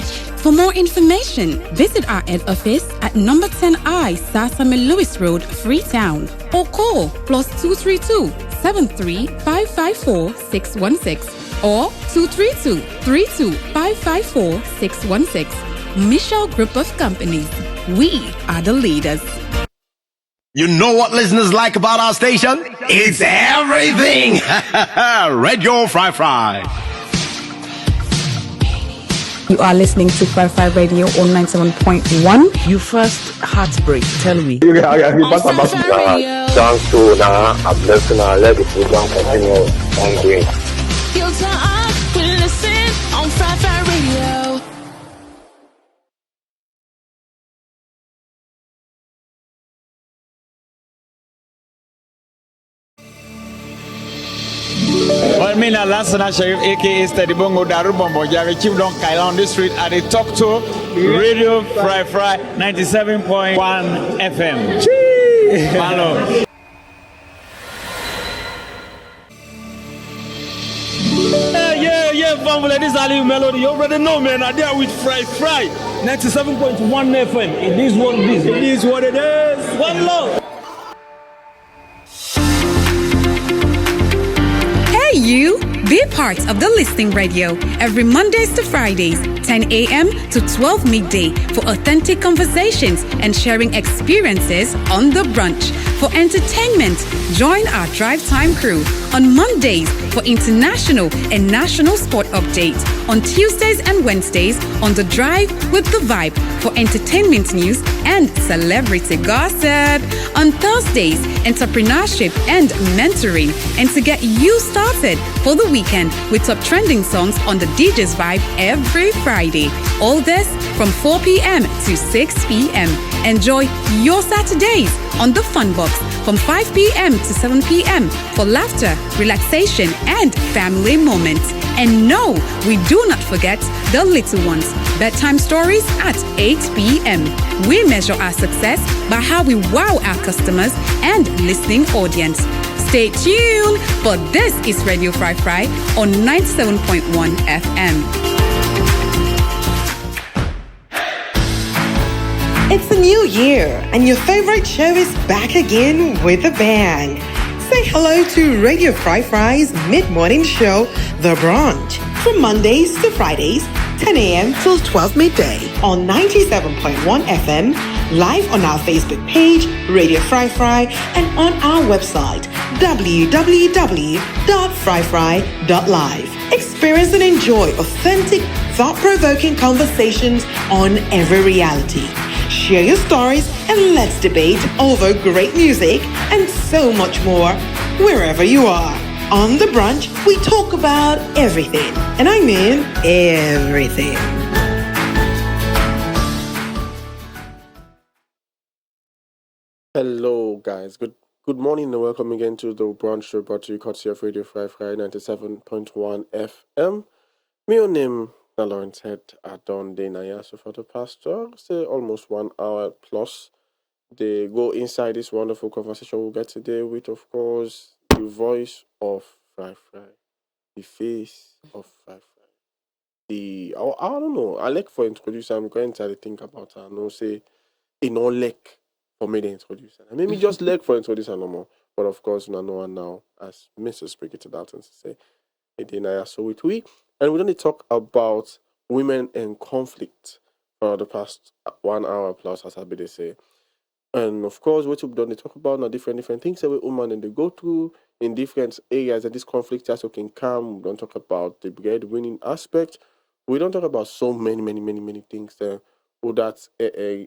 For more information, visit our head office at number 10I Sasame Lewis Road, Freetown, or call +232 73 554 616 or 232 32 554 616. Michelle Group of Companies. We are the leaders.
You know what listeners like about our station? It's everything! Radio Fry.
You are listening to Fry Radio on 97.1.
You first heartbreak, tell me.
Thanks to I'm blessing our let the program continue ongoing.
Filter up, we listen on Fry Radio.
Well, me na Lansana Sharif, aka Steady Bongo Daru Bombo, Jave Chief Don Kaila on this street at the Talk to Radio Fry 97.1 FM. Hello. Yeah, family, this is Ali Melody. You already know, man. I'm there with Fry 97.1 FM. It is what it is. It is what it is. One love.
Hey, you! Be part of the Listening Radio every Mondays to Fridays, 10 a.m. to 12 midday for authentic conversations and sharing experiences on the brunch. For entertainment, join our Drive Time crew on Mondays for international and national sport updates. On Tuesdays and Wednesdays on The Drive with The Vibe for entertainment news and celebrity gossip. On Thursdays, entrepreneurship and mentoring. And to get you started for the weekend with top trending songs on the DJ's Vibe every Friday. All this from 4 p.m. to 6 p.m. Enjoy your Saturdays on the Fun Box from 5 p.m. to 7 p.m. for laughter, relaxation, and family moments. And no, we do not forget the little ones. Bedtime stories at 8 p.m. We measure our success by how we wow our customers and listening audience. Stay tuned, for this is Radio Fry Fry on 97.1 FM.
It's a new year, and your favorite show is back again with a bang. Say hello to Radio Fry Fry's mid-morning show, The Brunch, from Mondays to Fridays, 10 a.m. till 12 midday on 97.1 FM, live on our Facebook page, Radio Fry Fry, and on our website, www.fryfry.live. Experience and enjoy authentic, thought-provoking conversations on every reality. Share your stories and let's debate over great music and so much more wherever you are. On The Brunch, we talk about everything, and I mean everything.
Hello, guys. Good morning and welcome again to the Brunch show brought to you courtesy of Radio Fry Fry 97.1 FM. My name is Lawrence Hedd at Don Day Naya. So for the past, say almost 1 hour plus, they go inside this wonderful conversation we'll get today with, of course, the voice of Fry Fry, the face of Fry Fry. I don't know. I like for introducer. I'm going to think about her. No say, no like for me the introducer. And maybe just like for introducer no more. But of course, we know her now as Mrs. Brigitte Dalton-Sesay. So with we, and we're going to talk about women and conflict for the past 1 hour plus, as I be they say. And of course, what we've done, they talk about now different things that women and they go through in different areas that this conflict also can come. We don't talk about the breadwinning aspect. We don't talk about so many things there. Or that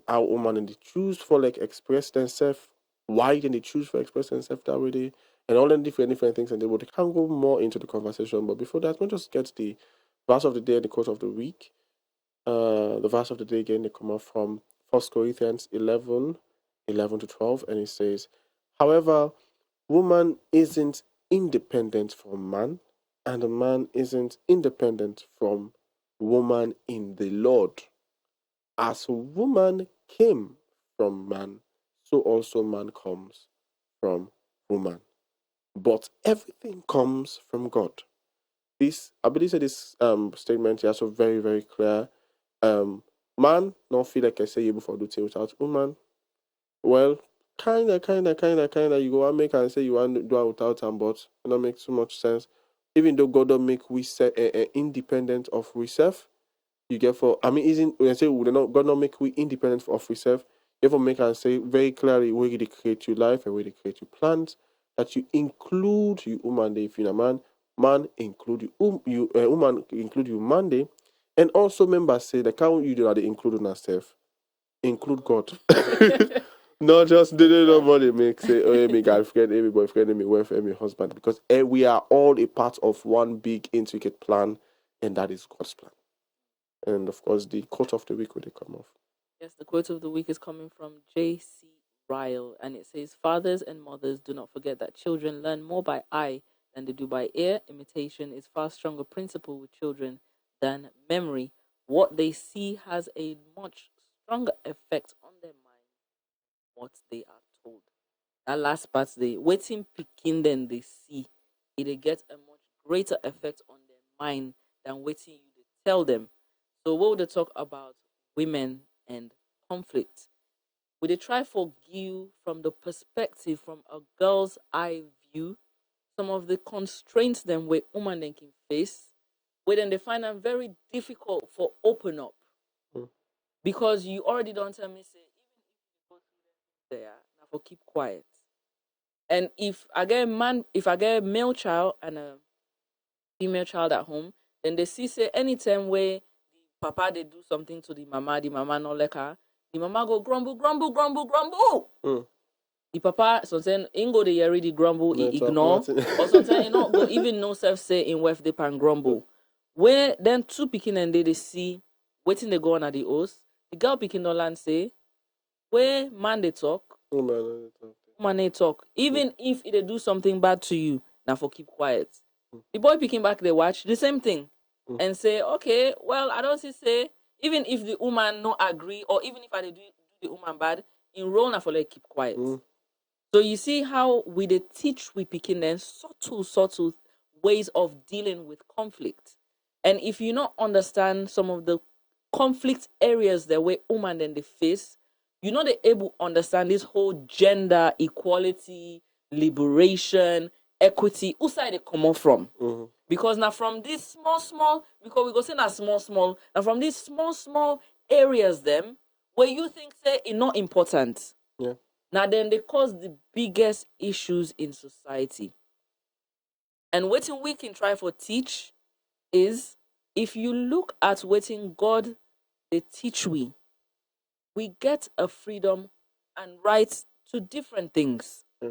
how women and they choose for like express themselves, why then they choose for express themselves that way, and all the different things, and they can go more into the conversation. But before that, we'll just get the verse of the day and the quote of the week. The verse of the day again, they come out from 1 Corinthians 11 to 12, and it says, however, woman isn't independent from man, and a man isn't independent from woman in the Lord. As woman came from man, so also man comes from woman. But everything comes from God. This, I believe that this statement is also very, very clear. Man, don't feel like I say you before do things without woman. Well, kinda, you go and make and say you want to do it without him, but it don't make too much sense. Even though God don't make we independent of ourselves, you get for, I mean, isn't when I say God not make we independent of ourselves, you have to make and say very clearly where they create your life and where they create your plans, that you include you woman day if you're a man include you woman include you Monday, and also members say that how you do that they include on yourself, include God. Not just nobody make say, oh, my girlfriend, my boyfriend, my wife, my husband, because we are all a part of one big intricate plan, and that is God's plan. And of course, the quote of the week will come off.
Yes, the quote of the week is coming from J.C. Ryle, and it says, fathers and mothers, do not forget that children learn more by eye than they do by ear. Imitation is far stronger principle with children than memory. What they see has a much stronger effect on their mind than what they are told. That last part, the waiting picking then they see, it get a much greater effect on their mind than waiting you to tell them. So what would they talk about women and conflict? Would they try for you from the perspective from a girl's eye view, some of the constraints them where women then can face, where then they find them very difficult for open up. Because you already don't tell me, say, even if you go through there, now for keep quiet. And if I get a male child and a female child at home, then they see say anytime where the papa they do something to the mama not like her, the mama go grumble. The papa sometimes ain't go the already grumble, he ignore, or sometimes he not go even no self say in where they pan grumble. Where then two picking and they see waiting they go on at the house, the girl picking no land say, where man they talk, woman they talk. Even if they do something bad to you, now for keep quiet. The boy picking back they watch the same thing and say, okay, well, I don't see say Even if the woman no agree, or even if I dey do the woman bad, in role na for like keep quiet. So you see how we dey teach we pikin then subtle ways of dealing with conflict. And if you not understand some of the conflict areas that way woman then they face, you're not able to understand this whole gender equality, liberation, equity, who side they come off from. Because now from these small, because we go say now small, now from these small areas them where you think say it's not important.
Yeah.
Now then they cause the biggest issues in society. And what we can try for teach is, if you look at what God they teach we get a freedom and rights to different things.
Yeah.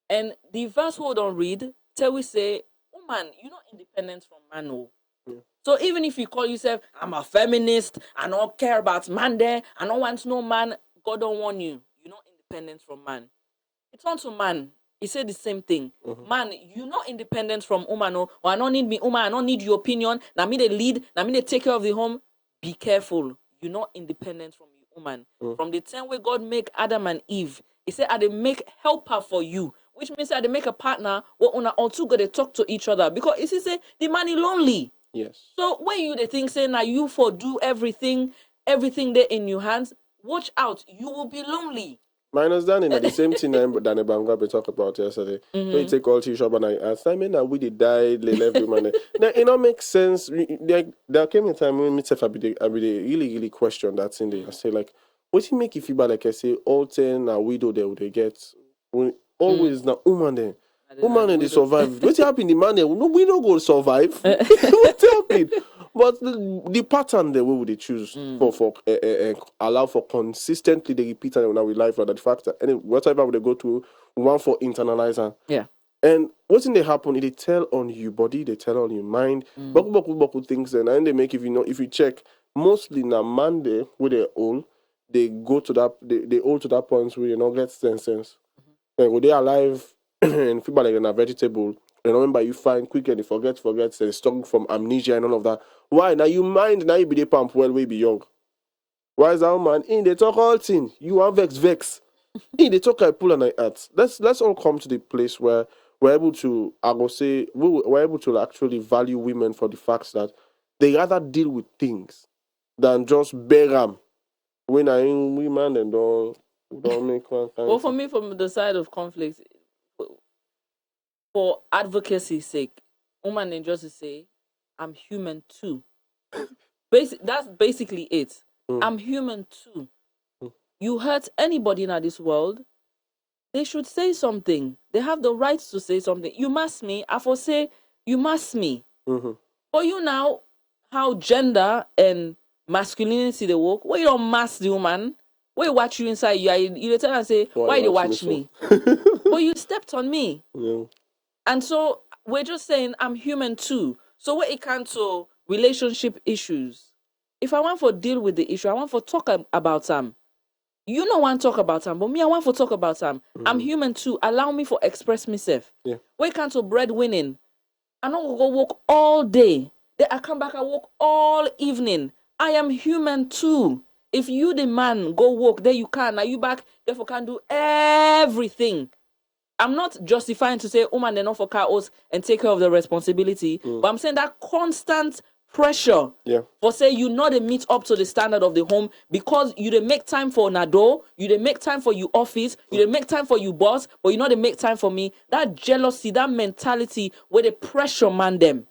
And the verse we don't read tell we say, woman, you're not independent from man. No.
Yeah.
So even if you call yourself, I'm a feminist, I don't care about man there, I don't want no man, God don't want you. You're not independent from man. It's on to man. He said the same thing. Man, you're not independent from woman, or I don't need me, woman, I don't need your opinion. Now me they lead, now me they take care of the home. Be careful. You're not independent from your woman. From the time where God make Adam and Eve, he said, I they make helper for you. Which means that they make a partner where una all two go to talk to each other. Because he say the man is lonely.
Yes.
So when you the thing say now you for do everything there in your hands, watch out, you will be lonely.
My understanding that the same thing that Banga talked about yesterday. When you take all tea shop and I mean that we did die, they left the money. Now it don't make sense. There came a time when myself I be really question that thing there. I say like, what you make you feel bad? Like I say, all 10 a widow they would get always now woman there. Woman and they survive. What happened? The man there, no, we don't go survive. What happened? But the pattern the way would they choose for allow for consistently the repeat and now we life that the fact that any whatever would they go to one for internalizer.
Yeah.
And what's in they happen? They tell on you body, they tell on your mind, boku things, and then they make if you check mostly now Monday with their own, they go to that they all to that point where you not get sense. And when they alive and people like a vegetable. And remember, you find quick and you forget, and struggle from amnesia and all of that. Why? Now you mind, now you be the pump well, we be young. Why is that man? In they talk all thing. You are vex. In they talk I pull and I act. Let's all come to the place where we're able to, I will say, we're able to actually value women for the fact that they rather deal with things than just bear them. When I am women and don't make one kind.
Well, for me, from the side of conflict, for advocacy's sake, woman then just to say, I'm human too. That's basically it. I'm human too. You hurt anybody in this world, they should say something. They have the right to say something. You must me, I for say, you must me. For you now, how gender and masculinity they work, where you don't mask the woman, where you watch you inside, you tell and say, why you watch me? But you stepped on me.
Yeah.
And so we're just saying I'm human too. So when it comes to relationship issues, if I want to deal with the issue, I want to talk about them. You don't want to talk about them, but me, I want to talk about them. I'm human too. Allow me to express myself.
Yeah.
When it comes to breadwinning, I don't go work all day. Then I come back, I work all evening. I am human too. If you the man go work, then you can. Now you back, therefore can do everything. I'm not justifying to say woman they not for cows and take care of the responsibility, but I'm saying that constant pressure for say you not meet up to the standard of the home because you dey make time for Nado, you dey make time for your office, you dey make time for your boss, but you not dey make time for me. That jealousy, that mentality where the pressure man them,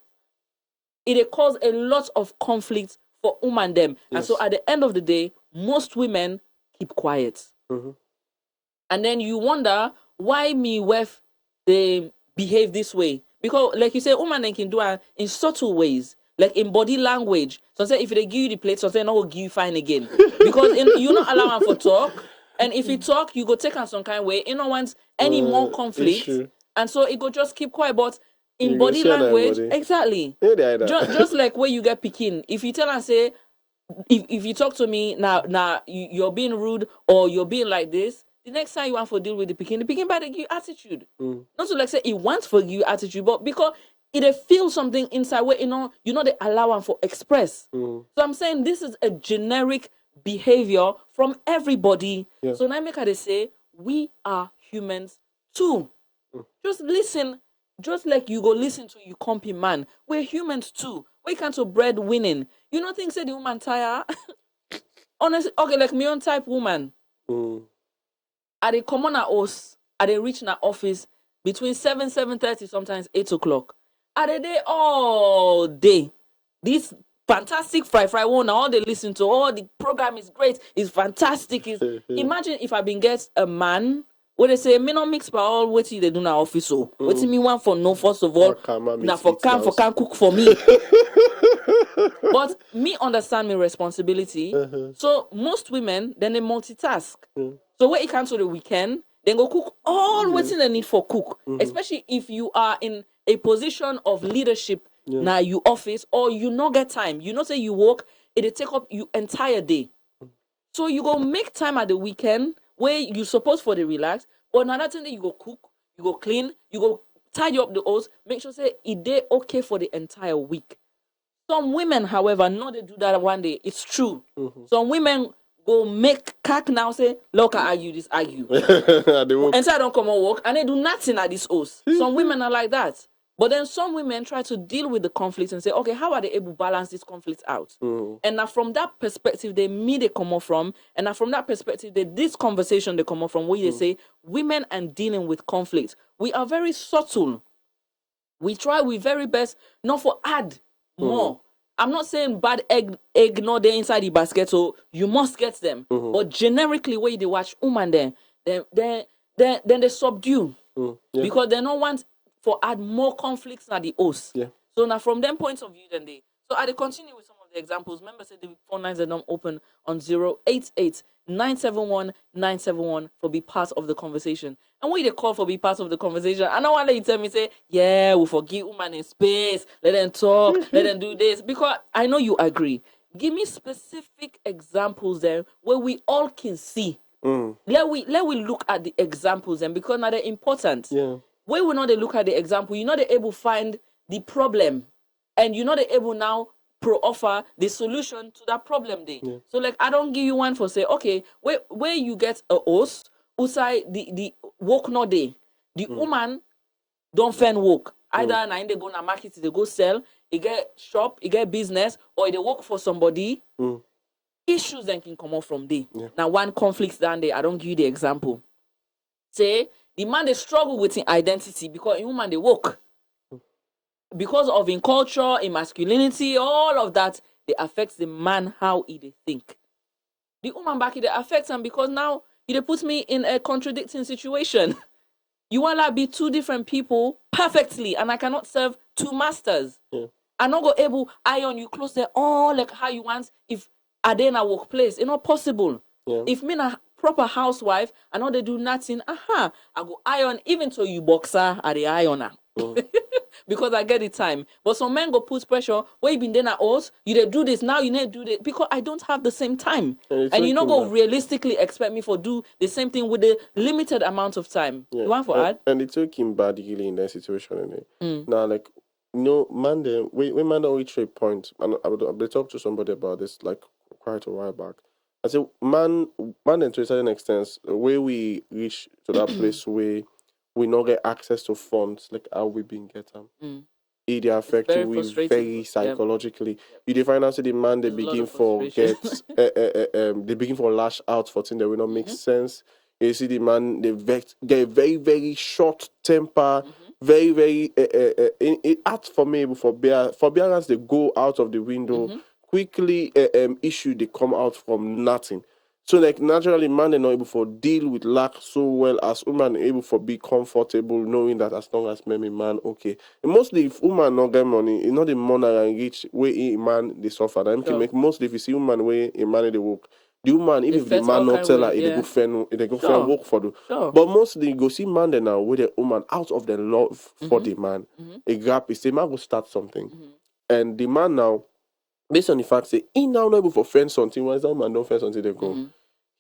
it cause a lot of conflict for woman them. And so at the end of the day, most women keep quiet. And then you wonder why me wife they behave this way. Because like you say, woman they can do it in subtle ways. Like in body language. So say if they give you the plate, so say no give you fine again. Because you not allow him for talk. And if you talk, you go take on some kind of way. You don't want any more conflict. And so it go just keep quiet. But in
You
body
go share that
language,
body.
exactly.
Yeah, they are that.
Just like where you get picking. If you tell and say, if you talk to me now you're being rude or you're being like this, the next time you want to deal with the picking better give you attitude. Not to like say he wants for you attitude, but because it feel something inside where they allow them for express. So I'm saying this is a generic behavior from everybody.
Yeah.
So now make her say we are humans too. Just listen, just like you go listen to you compy man. We're humans too. We can't so bread winning. You don't think say the woman tire? Honestly, okay, like me on type woman. Are they come on at us? Are they reaching our office between 7:30, sometimes 8 o'clock? Are they there all day? This fantastic fry one, all they listen to, all the program is great, it's fantastic. Imagine if I been get a man where they say, me not mix by all what they do now office. So what me want for no, first of all, now for can cook for me. But me understand my responsibility. So most women, then they multitask. So when it comes to the weekend, then go cook all what's in the need for cook. Especially if you are in a position of leadership now you office or you not get time. You know say you work, it'll take up you entire day. So you go make time at the weekend where you supposed for the relax, but another thing that you go cook, you go clean, you go tidy up the house, make sure say it day okay for the entire week. Some women, however, know they do that one day. It's true. Some women go make cack now say, look, I argue this, argue. And so I don't come and work and they do nothing at this house. Some women are like that. But then some women try to deal with the conflict and say, okay, how are they able to balance this conflict out? And now from that perspective, they come up from, and now from that perspective, this conversation they come up from, where they say, women and dealing with conflict. We are very subtle. We try we very best not for add more. I'm not saying bad egg not there inside the basket, so you must get them. But generically, where they watch woman then they subdue. Because they don't want for add more conflicts na the host. So now from them points of view, then they. So I continue with some of the examples. Remember, say the phone lines are not open on 088-971-971 for be part of the conversation. And when they call for be part of the conversation, I don't want to tell me say, yeah, we forgive woman in space, let them talk, let them do this, because I know you agree. Give me specific examples there where we all can see. Let we look at the examples and because now they're important. Where we know they look at the example, you know they're able to find the problem, and you know they're able now offer the solution to that problem there. So like I don't give you one for say, okay, where you get a host, outside the work not day, the woman don't find work. Either now they go to market, they go sell, they get shop, they get business, or they work for somebody. Issues then can come up from there. Now one conflict down there, I don't give you the example. Say the man they struggle with in identity because in woman they work. Because of in culture, in masculinity, all of that, they affects the man how he think. The woman back it affects him because now it puts me in a contradicting situation. You want to be two different people perfectly, and I cannot serve two masters. I'm not go able iron you close there all like how you want if I dey in a workplace. It's not possible. If me a proper housewife, I know they do nothing. I go iron even to you boxer at the ironer. Because I get the time. But some men go put pressure. Where you been there at us, you dey do this, now you need to do this. Because I don't have the same time. And you not go realistically expect me for do the same thing with the limited amount of time. You want for add?
And it took him badly in that situation. Now, like, man, when man don't reach a point, and I talked to somebody about this like quite a while back. I said, man, then to a certain extent, where we reach to that place where we not get access to funds like how we been get them. It affect you very psychologically. You define out the man they begin for they begin for lash out for things that will not make sense. You see the man they get very very short temper, very very it acts for me forbearance they go out of the window quickly. Issue they come out from nothing. So like naturally, man they're not able to deal with lack so well as woman able to be comfortable knowing that as long as maybe man okay. And mostly if woman not get money, it's not the money and rich where a man they suffer. That can make mostly if you see woman where a man they work, the woman even if the man not tell her they go find work for do. But mostly you go see man they now with the woman out of the love for the man. A gap is the man will start something, and the man now based on the fact say he now not able to find something. Once that man don't find something they go.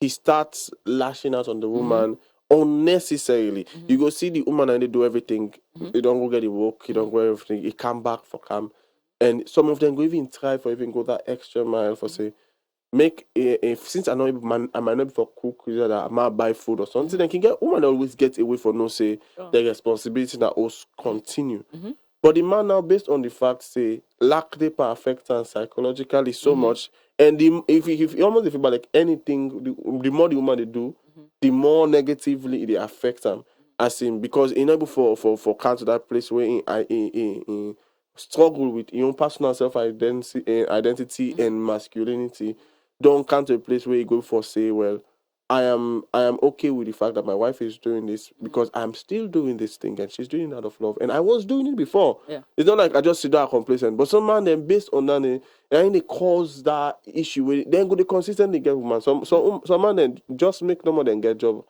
He starts lashing out on the woman unnecessarily. You go see the woman and they do everything. They don't go get the work, you don't go everything. He come back for come. And some of them go even try for even go that extra mile for say, make since I know I might not be for cook, that I might buy food or something. Then can get woman always get away for no say the responsibility that also continue. But the man now, based on the fact, say lack the affect and psychologically so much, and if almost if about like anything, the more the woman they do, the more negatively it affects them. As in because able for come to that place where in struggle with your own personal self identity and masculinity, don't come to a place where you go for say, well, I am okay with the fact that my wife is doing this because I'm still doing this thing and she's doing it out of love. And I was doing it before.
Yeah.
It's not like I just sit down complacent. But some man then based on that they cause that issue with then go they consistently get woman. Some man then just make no more than get job.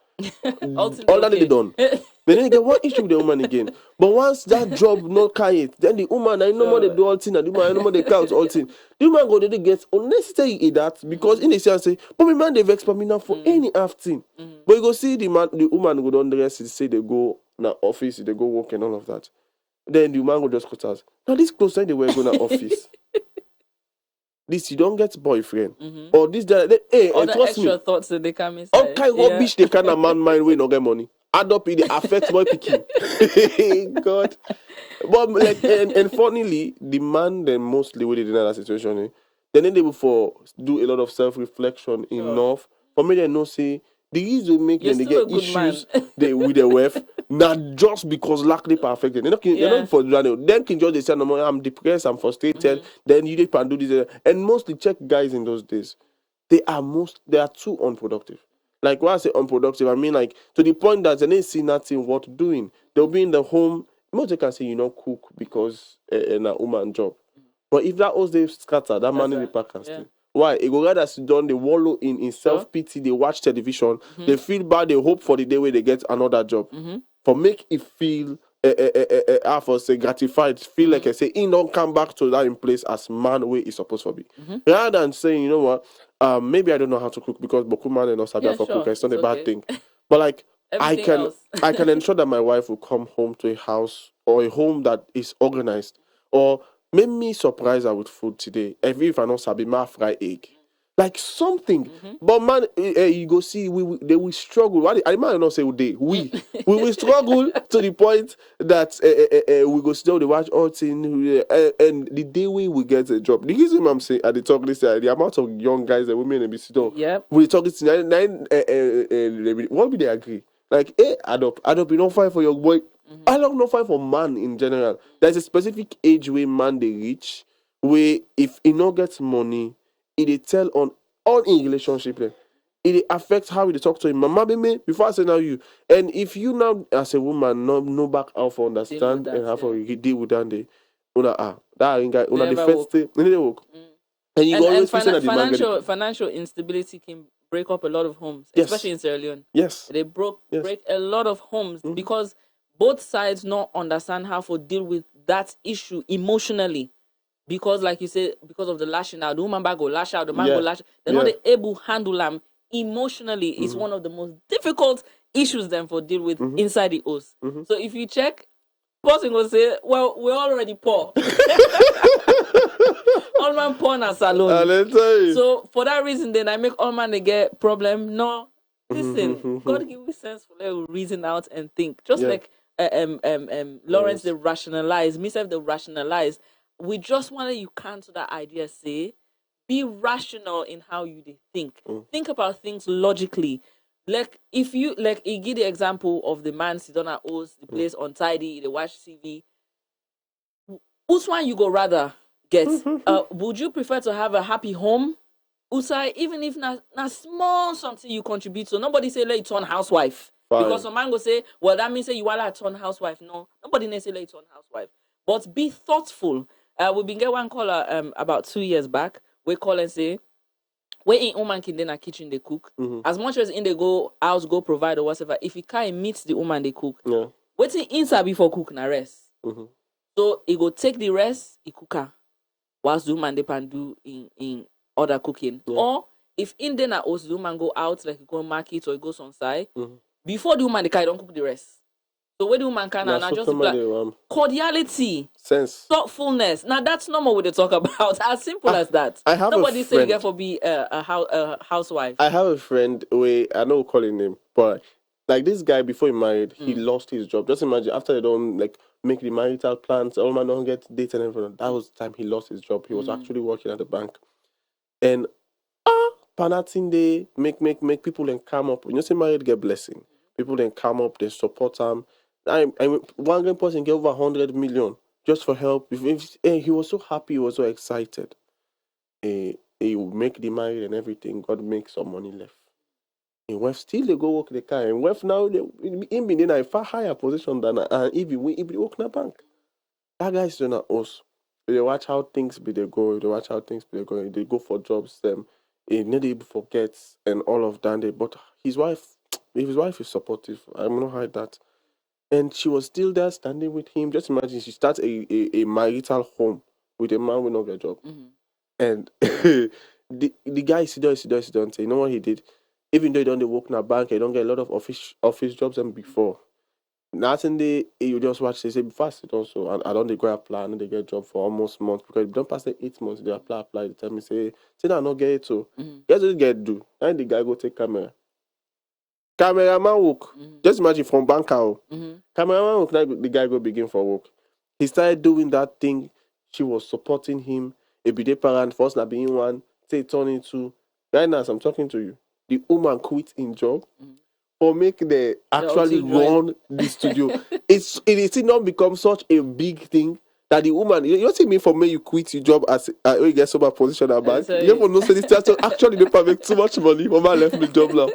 All that they done. They didn't get one issue with the woman again. But once that job not carry it, then the woman I no more they do all thing and the woman I no more they count all thing. The woman go they get unnecessary in that because in the sense say, but my man they vex for me now for any half thing. But you go see the woman go down the rest say they go na office, they go work and all of that. Then the woman go just cut out. Now this close time they were going to office. This you don't get boyfriend or this that hey
all the
trust
extra
me.
thoughts that they come inside.
All kind of rubbish they kind of man mind we no get money. Add up it affects boy picking. God. But like and funnily, the man then mostly with it in that situation, then they will for do a lot of self-reflection enough for me they know say the reason make them they get issues with their wife not just because lack they perfect. They're not for them can just they say no I'm depressed, I'm frustrated, then you can do this and mostly check guys in those days. They are too unproductive. Like when I say unproductive, I mean like to the point that they see nothing worth doing. They'll be in the home. Most they can say you know cook because a woman job. But if that was they scatter, that man in the pack can still. Why? It go rather sit down, they wallow in self-pity, they watch television, they feel bad, they hope for the day where they get another job. For make it feel for say gratified, feel like I say he don't come back to that in place as man where he's supposed to be. Rather than saying, you know what, maybe I don't know how to cook because Boku man and not sabia for cook, it's not a bad thing. But like I can ensure that my wife will come home to a house or a home that is organized. Or make me surprise her with food today. If I know sabi ma fry egg. Like something. But man, you go see they will struggle. I might not say we will struggle to the point that we go still they watch all thing and the day we get a job. The reason I'm saying at the talk this the amount of young guys and women and be sit down. We talking to what will they agree? Like adopt you don't fight for your boy. I don't know fight for man in general. There's a specific age where man they reach where if he not gets money, it tell on all in relationship. It affects how we talk to him. Mama me before I say now you. And if you now as a woman no back how to understand and how to deal with that day, the first day they work. And you always
financial instability can break up a lot of homes, especially in Sierra Leone.
Yes.
They break a lot of homes because both sides not understand how to deal with that issue emotionally. Because like you say, because of the lashing out, the woman go lash out, the man go lash. They're not able to handle them emotionally. It's one of the most difficult issues them for deal with inside the house. So if you check, person will say, well, we're already poor. All man poor na salon. So for that reason, then I make all man they get problem. No, listen, God give me sense for them to reason out and think. Just like Lawrence they rationalize, myself they rationalize. We just wanted you cancel that idea. Say, be rational in how you think. Think about things logically. Like if you like, you give the example of the man sit on a house, the place untidy, they watch TV. Which one you go rather get? Would you prefer to have a happy home? Usai, even if na small something you contribute to, nobody say let it turn housewife. Fine. Because some man go say, well, that means say you want to turn housewife. No, nobody say let it turn housewife. But be thoughtful. We've been get one caller about 2 years back. We call and say, we in woman can then a kitchen they cook. As much as in they go house go provide or whatever. If he can't meet the woman they cook, waiting inside before cook na rest. So he go take the rest, he cook her. Whilst the woman they can do in other cooking. Or if in then na house the woman go out like he go market or he goes on side. before the woman the car, don't cook the rest. So when the woman can
Nah,
now
so
just
come
like
on,
cordiality,
sense.
thoughtfulness. Now that's not what they talk about. As simple as that.
I have
Nobody
a
say you
friend.
get for be a housewife.
I have a friend where I know calling him, but like this guy before he married, he lost his job. Just imagine after they don't like make the marital plans, all man don't get dates and everything. That was the time he lost his job. He was actually working at the bank, and Panatin day make people then come up. You know, say married get blessing. People then come up, they support him. One great person get over 100 million just for help. He was so happy, he was so excited. He would make the marriage and everything. God make some money left. And wife still they go work the car. And wife now they him be in a far higher position than if he work in a bank. That guy is not us. They watch how things be they go. They watch how things be they go. They go for jobs. He nearly forgets and all of that. But his wife is supportive. I'm not hide that. And she was still there standing with him. Just imagine she starts a marital home with a man with no get job. And the guy sit down, say, you know what he did? Even though he don't work in a bank, he don't get a lot of office jobs than before. Nothing they you just watch, they say before it also, and I don't they go apply and they get job for almost months because if you don't pass the 8 months, they apply, they tell me say I not get it so. Guess what get do? And the guy go take camera. Cameraman work. Just imagine from bank out. Cameraman work, now the guy go begin for work. He started doing that thing. She was supporting him. A be parent first not being one, say turn into right now as I'm talking to you. The woman quit in job or make the actually run the studio. It not become such a big thing that the woman you don't see me for me you quit your job as when you get some position at bank. You never know say this actually they make too much money. Mama left the job now.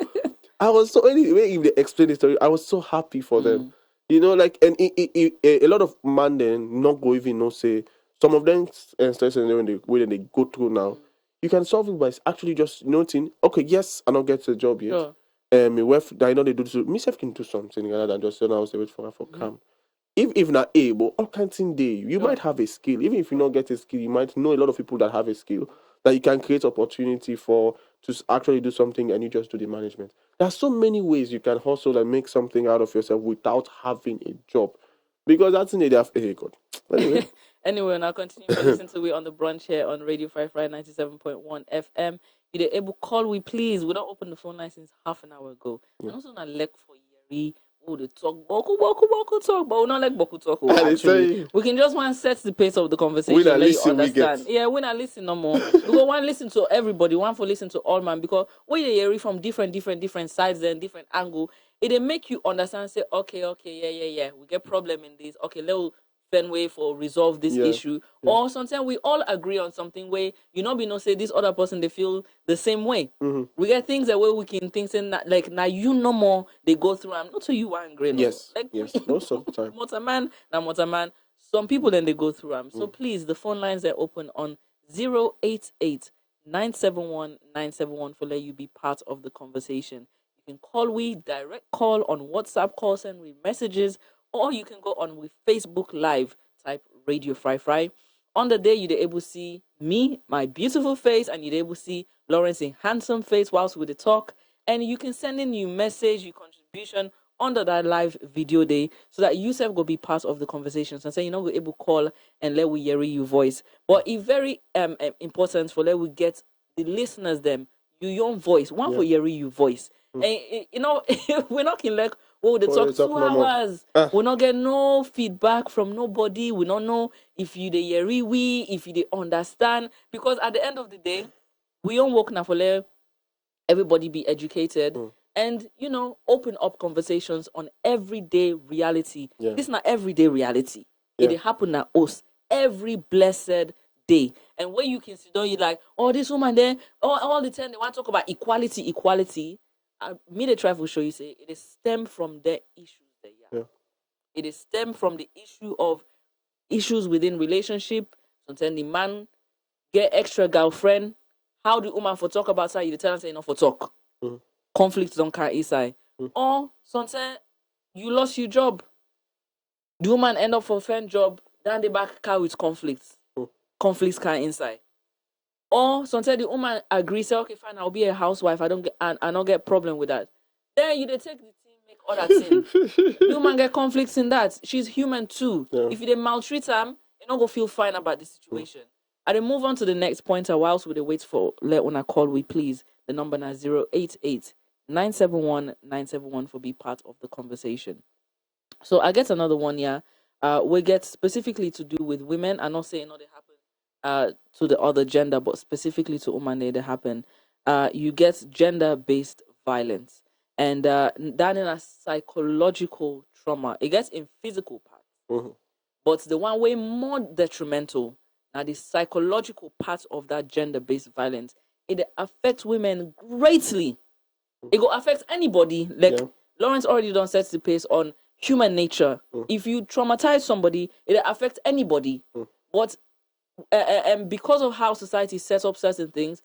I was so anyway if they explain the story, I was so happy for them. You know, like and a lot of man then not go even know say some of them especially when they go through now, you can solve it by actually just noting, okay, yes, I don't get the job yet.
Sure.
My wife, I know they do so. Myself can do something rather than just now wait for her for come. If not able, all kinds of day, you might have a skill. Even if you don't get a skill, you might know a lot of people that have a skill that you can create opportunity for to actually do something and you just do the management. There are so many ways you can hustle and make something out of yourself without having a job. Because that's in the day hey God. Anyway.
Anyway, now continue to listen to we on the brunch here on Radio Fry 97.1 FM. If you're able call we please. We don't open the phone line since half an hour ago. And also not like for Yeri. Oh, the talk boku talk, but we not like boku talk. Actually, we can just want set the pace of the conversation.
We not
let
listen,
you understand.
we get.
Yeah, we not listen no more. We go one listen to everybody, one for listen to all man because when you hear from different sides and different angle, it make you understand. Say okay, yeah. We get problem in this. Okay, let's way for resolve this issue. Or sometimes we all agree on something where you know be no say this other person they feel the same way. We get things that way we can think saying that, like now you no more they go through. I'm not so you angry. No.
Yes.
Like
yes. Most of the time.
Motorman. Some people then they go through them. So please, the phone lines are open on 088 971 971 for let you be part of the conversation. You can call we direct call on WhatsApp, call send we messages. Or you can go on with Facebook Live, type Radio Fry. On the day, you're able to see me, my beautiful face, and you're able to see Lawrence's handsome face whilst we talk. And you can send in your message, your contribution under that live video day so that you self go be part of the conversations. And say, we're able to call and let we hear your voice. But it's very important for let we get the listeners them, your own voice, one for hearing your voice. And, we're not in like, they talk 2 hours. We not get no feedback from nobody. We don't know if you they hear if you they understand. Because at the end of the day, we don't work now for let everybody be educated and open up conversations on everyday reality. This is not everyday reality. It happen at us every blessed day. And when you can sit down, you're like, this woman there, all the time they want to talk about equality. Me the try will show you say it is stem from the issues there. It is stem from the issue of issues within relationship. Sometimes the man get extra girlfriend. How the woman for talk about that? You tell her say for talk. Conflicts don't carry inside. Or sometimes you lost your job. The woman end up for a friend job. Down the back car with conflicts. Conflicts car inside. Or sometimes the woman agrees, say, okay, fine, I'll be a housewife. I don't get problem with that. Then you take the thing, make other thing. The woman get conflicts in that. She's human too.
Yeah.
If they maltreat them, you not go feel fine about the situation. I then move on to the next pointer whilst we wait for let una call we please. The number now 088-971-971 for be part of the conversation. So I get another one here. We get specifically to do with women. I'm not saying they happen to the other gender, but specifically to women they happen. You get gender-based violence. And that in a psychological trauma. It gets in physical parts. But the one way more detrimental, now the psychological part of that gender-based violence, it affects women greatly. It will affect anybody. Like Lawrence already done set the pace on human nature. If you traumatize somebody, it affects anybody. But and because of how society sets up certain things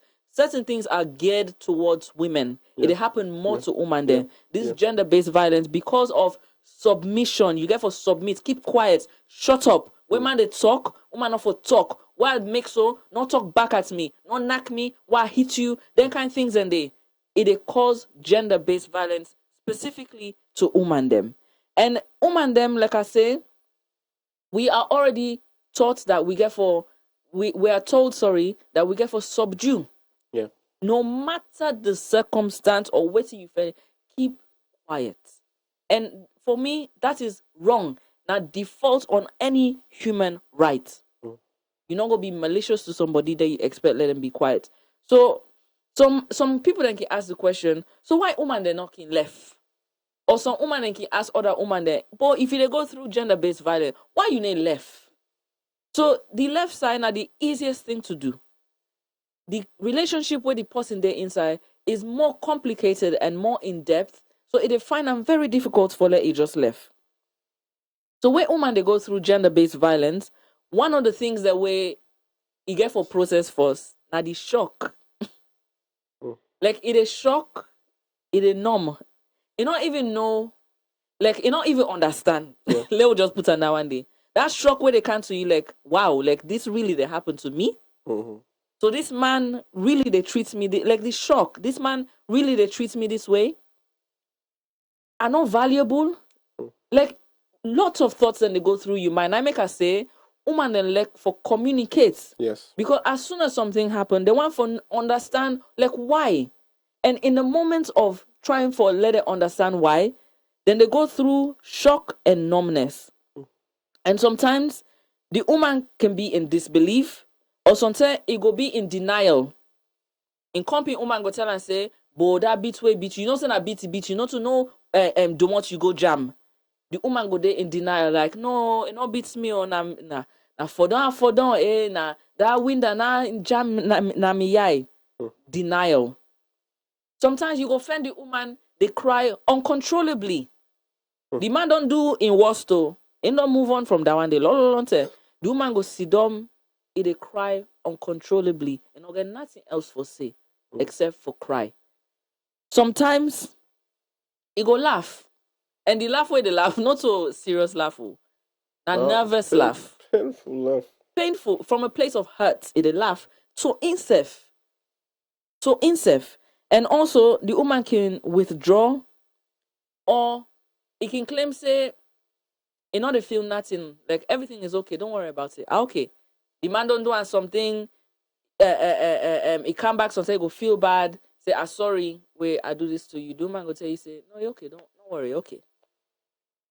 are geared towards women. It happen more to women than this gender-based violence because of submission. You get for submit, keep quiet, shut up. Women they talk, woman not for talk. Why make so? Not talk back at me, not knock me. Why hit you? Then kind of things and it cause gender-based violence specifically to women them. And women them, like I say, we are already taught that we get for we are told that we get for subdue.
Yeah.
No matter the circumstance or what you feel, keep quiet. And for me, that is wrong. Now default on any human right. You're not gonna be malicious to somebody that you expect let them be quiet. So some people then can ask the question, so why woman they knocking left? Or some woman then can ask other woman there, but if they go through gender-based violence, why you need left? So the left side are the easiest thing to do. The relationship with the person there inside is more complicated and more in-depth, so it find them very difficult for let it just left. So when women they go through gender-based violence, one of the things that we get for process first, now the shock. Like it is shock, it is numb. You don't even know, like you don't even understand. Let me just put on that one day. That shock where they come to you like, wow, like this really they happened to me. So this man really they treat me like this shock. This man really they treat me this way. Are not valuable. Like lots of thoughts then they go through your mind. I make her say, woman then like for communicate.
Yes.
Because as soon as something happened, they want for understand like why. And in the moment of trying for let it understand why, then they go through shock and numbness. And sometimes the woman can be in disbelief, or sometimes it go be in denial. In company, woman go tell and say, "Bo that beat way beat you know say that beat, you know to know do what you go jam." The woman go there in denial, like no, it not beats me or na for down na that window na jam na me yai. Denial. Sometimes you go find the woman, they cry uncontrollably. The man don't do in worst though. He don't move on from that one day. The woman go sit down, they cry uncontrollably, and don't get nothing else for say except for cry. Sometimes he go laugh, and the laugh where they laugh, not so serious laugh, a nervous laugh,
painful laugh,
painful from a place of hurt. They laugh so unsafe. And also, the woman can withdraw, or it can claim, say, you know, they feel nothing, like everything is okay, don't worry about it. Okay. The man don't do something, he come back, sometimes go feel bad, say, sorry, wait, I do this to you. The man go tell you, say, no, you're okay, don't worry, okay.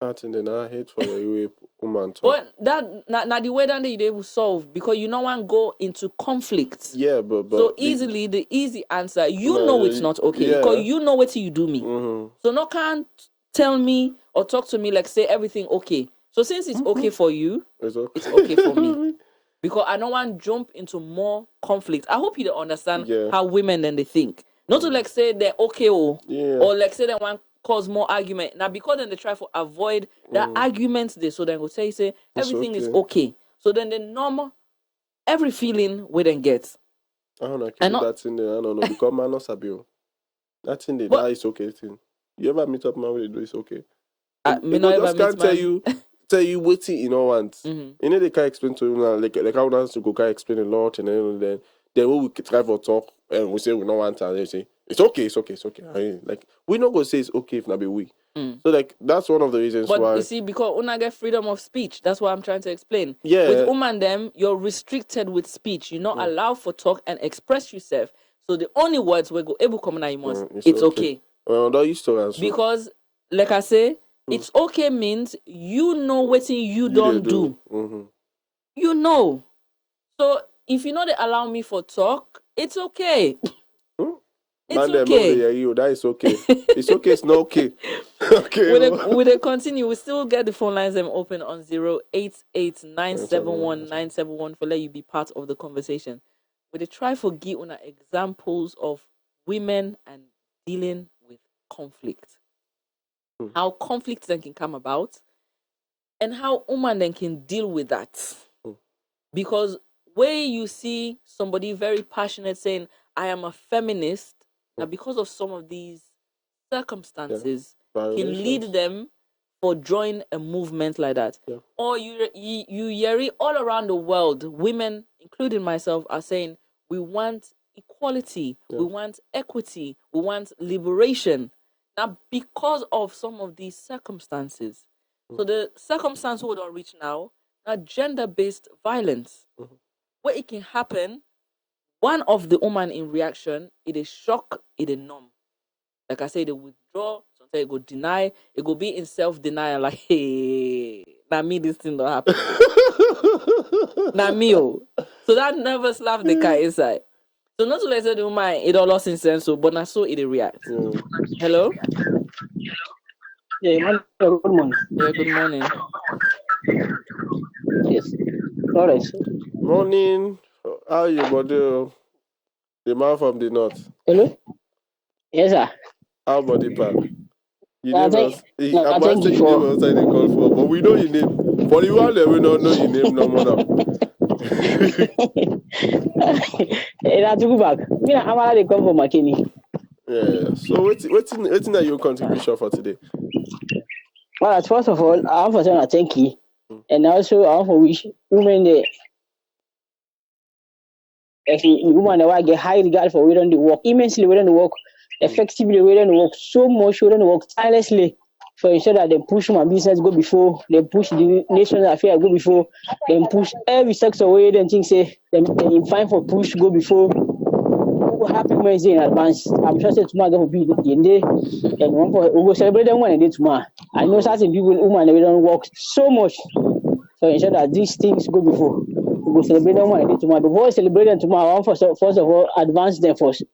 Nothing, then I hate for the woman talk.
But that the way that they will solve, because you don't want to go into conflict.
Yeah, but
so easily the easy answer, know it's not okay, because you know what you do me. So no can't tell me or talk to me like say everything okay. So since it's okay for you, it's okay for me. Because I don't want to jump into more conflict. I hope you don't understand how women then they think. Not to like say they're okay or like say they want cause more argument. Now because then they try to avoid that arguments there, so then go say everything is okay. So then the normal every feeling we then get.
I don't know, that's in there. I don't know, because man not sabi. That's in there, that is okay thing. You ever meet up man with do it's okay.
Me not
just can't tell you waiting you know want. You know they can't explain to you now, like I want to go can't explain a lot, and then we try for talk and we say we don't want, and they say it's okay. I mean, like we not gonna say it's okay if not be we. So like that's one of the reasons
But
why.
you see, because una get freedom of speech, that's what I'm trying to explain.
Yeah.
With woman them, you're restricted with speech. You're not allowed for talk and express yourself. So the only words we go able come out once. It's okay.
Well, that used to answer.
Because, like I say, it's okay means you know what you don't do. You know. So if you know they allow me for talk, it's okay. It's okay.
You, that is okay. It's okay. It's not okay. Okay.
Will they continue? We still get the phone lines open on 088-971-971 for let you be part of the conversation. Will they try for give una examples of women and dealing with conflict? How conflict then can come about, and how woman then can deal with that. Because where you see somebody very passionate saying, I am a feminist, now because of some of these circumstances, can lead them for join a movement like that. Or you hear all around the world, women, including myself, are saying, we want equality, we want equity, we want liberation. Now, because of some of these circumstances, so the circumstance we don't reach now are gender-based violence, where it can happen. One of the woman in reaction, it is shock, it is numb. Like I say, they withdraw, sometimes it go deny, it go be in self-denial, like, hey, now me this thing don't happen. Now me, oh. So that never slap the car inside. So not to let the woman, it all lost in sense, but not so it react. Hello?
Yeah, good morning.
Yeah, good morning.
Yes. All right.
Morning. How are you, body? The man from the north.
Hello? Yes, sir.
How body pan? You
I
name
think,
us.
no, I
I'm
thank
asking
you
you name
for...
outside the call for, but we know your name. For the one that we don't know your name no more now.
That's good back. Me, I'm already come from McKinney.
Yeah. So what's your contribution for today?
Well, first of all, I want to say thank you. And also, I want to wish women the women that get high regard for where they work, immensely where they work, effectively where they work, so much where they work tirelessly for ensure that they push my business go before, they push the national affairs go before, they push every sector where they think say they find for push go before. Happy Wednesday in advance. I'm sure say tomorrow will be the day, and one for we go celebrate them one day tomorrow. I know certain people women they don't work so much for ensure that these things go before. We go celebrate them one day tomorrow. Before we celebrate them tomorrow, I want first of all advance them first.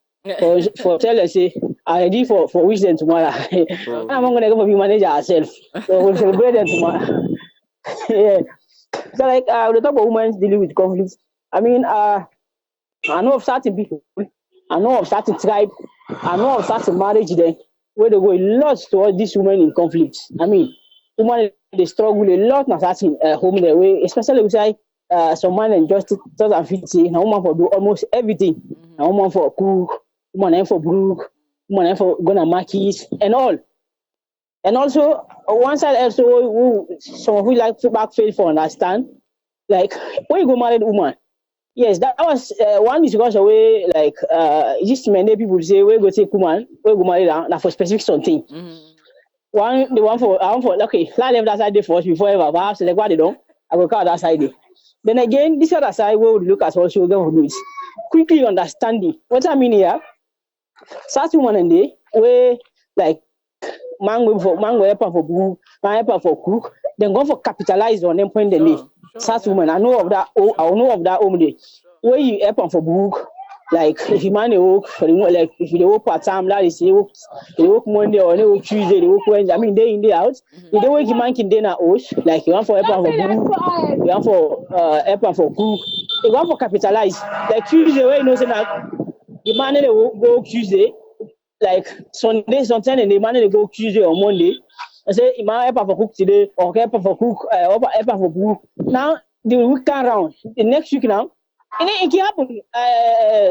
For tell us say I ready for wish them tomorrow. I'm gonna go be manager ourselves. So we'll celebrate them tomorrow. Yeah. So like the top of women dealing with conflicts. I mean I know of certain people. I know of certain tribe, I know of certain marriage there where they go a lot towards these women in conflict. I mean, women they struggle a lot now certain home their way, especially with some man and just 2050. Now woman for do almost everything. Now woman for cook, woman for brook, woman for gonna markets and all. And also one side also some of we like to back faith for understand. Like when you go married woman. Yes, that was one discussion where like just many people say we go take woman, we go marry now for specific something. The one for okay, let's leave that side first before ever perhaps like what they don't. I will call that side. Then again, this other side we would look at also government quickly understanding. What I mean here, certain woman and day where like man go help for book, man help for cook, then go for capitalize on them point the day. Such woman, I know of that. Oh, I know of that home day. Where you help for book, like if you man work for the like if you work part time, that is they work Monday or they work Tuesday, they work Wednesday. I mean day in day out. If they work man can day na host, like you want for help for book, you want for help for cook, you want for capitalize. Like Tuesday, where you know say that the man they go Tuesday. Like Sunday, sometimes they manage to go Tuesday or Monday. I say, "I help for cook today, or help for cook, help for cook." Now the week turn around, the next week now, and then it can happen.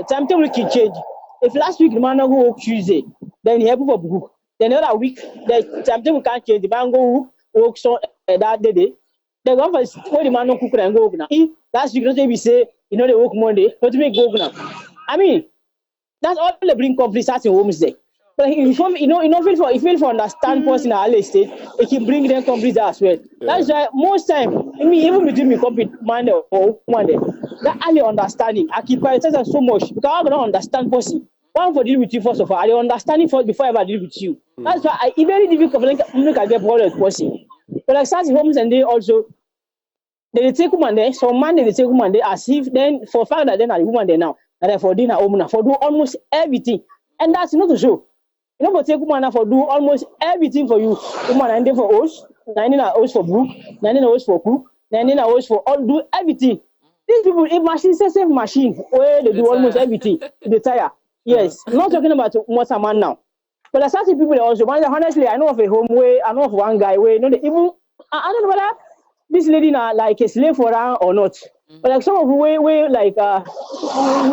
Timetable can change. If last week the man go work Tuesday, then he help for cook. Then the other week, the timetable can't change. The man go work so that day. They go for when the man no cook and go work now. If last week, don't we say you know they work Monday, don't make go work now. I mean. That's all they bring conflict starting homes there. But if you feel for understand person in a state, it can bring them complete as well. That's why most time, I mean, even between me compete man or woman, that early understanding, I keep prioritize so much because I don't understand person. One for deal with you first of all, I understand it first before I ever deal with you. That's why it's very difficult for make I get problem with person. But like such homes and they also they take woman there, some man they take woman there as if then for fact that then are the woman there now, and then for dinner woman for do almost everything, and that's not to show. You know, but take woman for do almost everything for you. Woman and then for host, 19 hours for book, 19 hours for cook, 19 hours for all do everything. These people, a machine, same machine, where they do almost everything. They tire. Yes, not talking about what's a man now. But I certain people also, honestly, I know of a home way, I know of one guy where, you know, even, I don't know whether this lady now like a slave for her or not. But like some of the way like we